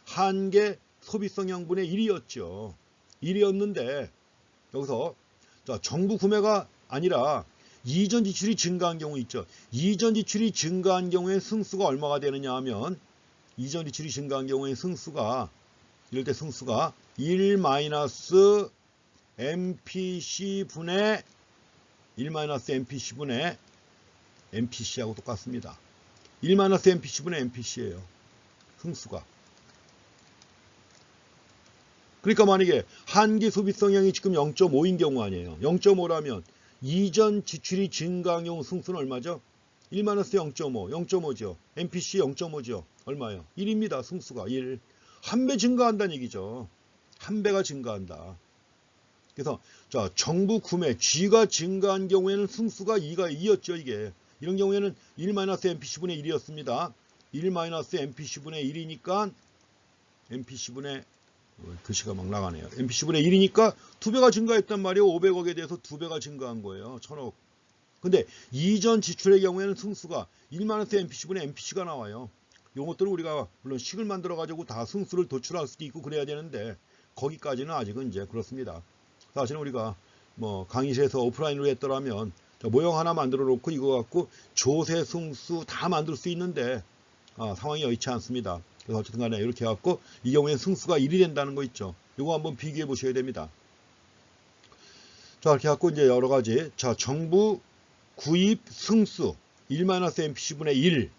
한계 소비 성향분의 1이었죠. 1이었는데 여기서 자, 정부 구매가 아니라 이전 지출이 증가한 경우 있죠. 이전 지출이 증가한 경우에 승수가 얼마가 되느냐 하면 이전 지출이 증가한 경우에 승수가 이럴 때 승수가 1 MPC분의 1 MPC분의 MPC하고 똑같습니다. 1 MPC분의 MPC예요. 승수가. 그러니까 만약에 한계 소비 성향이 지금 0.5인 경우 아니에요. 0.5라면 이전 지출이 증가한 경우 승수는 얼마죠? 1 0.5, 0.5죠. MPC 0.5죠. 얼마예요? 1입니다. 승수가 1. 한 배 증가한다는 얘기죠. 한 배가 증가한다. 그래서 자, 정부 구매 G가 증가한 경우에는 승수가 2였죠. 이게. 이런 경우에는 1 MPC분의 1이었습니다. 1 MPC분의 1이니까 MPC분의 글씨가 막 나가네요. MPC분의 1이니까 2배가 증가했단 말이에요. 500억에 대해서 2배가 증가한 거예요. 1000억. 근데 이전 지출의 경우에는 승수가 1 MPC분의 MPC가 나와요. 이것들은 우리가 물론 식을 만들어 가지고 다 승수를 도출할 수도 있고 그래야 되는데 거기까지는 아직은 이제 그렇습니다. 사실은 우리가 뭐 강의실에서 오프라인으로 했더라면 모형 하나 만들어 놓고 이거 갖고 조세 승수 다 만들 수 있는데 상황이 여의치 않습니다. 그래서 어쨌든 간에 이렇게 해갖고 이 경우에 승수가 1이 된다는 거 있죠. 이거 한번 비교해 보셔야 됩니다. 자, 이렇게 해갖고 이제 여러 가지. 자, 정부 구입 승수 1-MPC분의 1.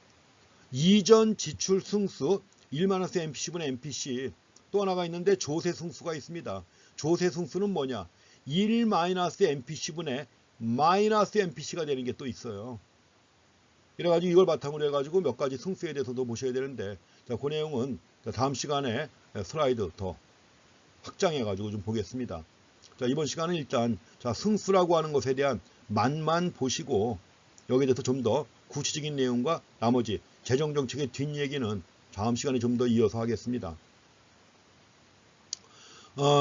이전 지출 승수 1-MPC분의 MPC. 또 하나가 있는데 조세 승수가 있습니다. 조세 승수는 뭐냐? 1-MPC분의 마이너스 MPC가 되는 게 또 있어요. 이래가지고 이걸 바탕으로 해가지고 몇 가지 승수에 대해서도 보셔야 되는데, 자, 그 내용은 다음 시간에 슬라이드 더 확장해가지고 좀 보겠습니다. 자, 이번 시간은 일단 자, 승수라고 하는 것에 대한 맛만 보시고 여기에 대해서 좀 더 구체적인 내용과 나머지 재정정책의 뒷얘기는 다음 시간에 좀 더 이어서 하겠습니다.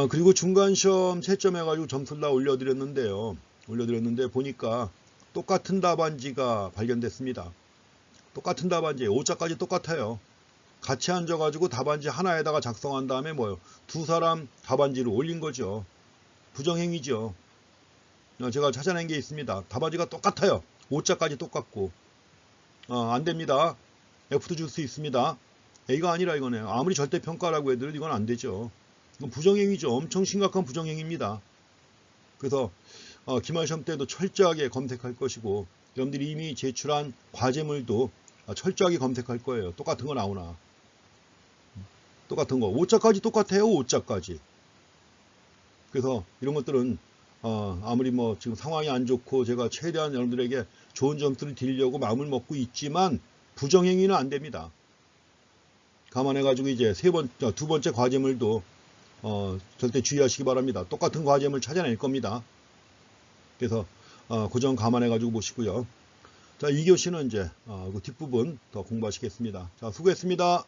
그리고 중간시험 채점해가지고 점수를 다 올려드렸는데요. 올려드렸는데 보니까 똑같은 답안지가 발견됐습니다. 똑같은 답안지, 5자까지 똑같아요. 같이 앉아가지고 답안지 하나에다가 작성한 다음에 뭐요? 두 사람 답안지를 올린 거죠. 부정행위죠. 제가 찾아낸 게 있습니다. 답안지가 똑같아요. 5자까지 똑같고. 안 됩니다. F도 줄 수 있습니다. A가 아니라 이거네요. 아무리 절대평가라고 해도 이건 안 되죠. 이건 부정행위죠. 엄청 심각한 부정행위입니다. 그래서 기말시험 때도 철저하게 검색할 것이고, 여러분들이 이미 제출한 과제물도 철저하게 검색할 거예요. 똑같은 거 나오나. 똑같은 거. 5자까지 똑같아요. 5자까지. 그래서 이런 것들은 아무리 뭐 지금 상황이 안 좋고 제가 최대한 여러분들에게 좋은 점수를 드리려고 마음을 먹고 있지만 부정행위는 안 됩니다. 감안해가지고 이제 두 번째 과제물도 절대 주의하시기 바랍니다. 똑같은 과제물 찾아낼 겁니다. 그래서 그 점 감안해가지고 보시고요. 자, 2교시는 이제 그 뒷부분 더 공부하시겠습니다. 자, 수고했습니다.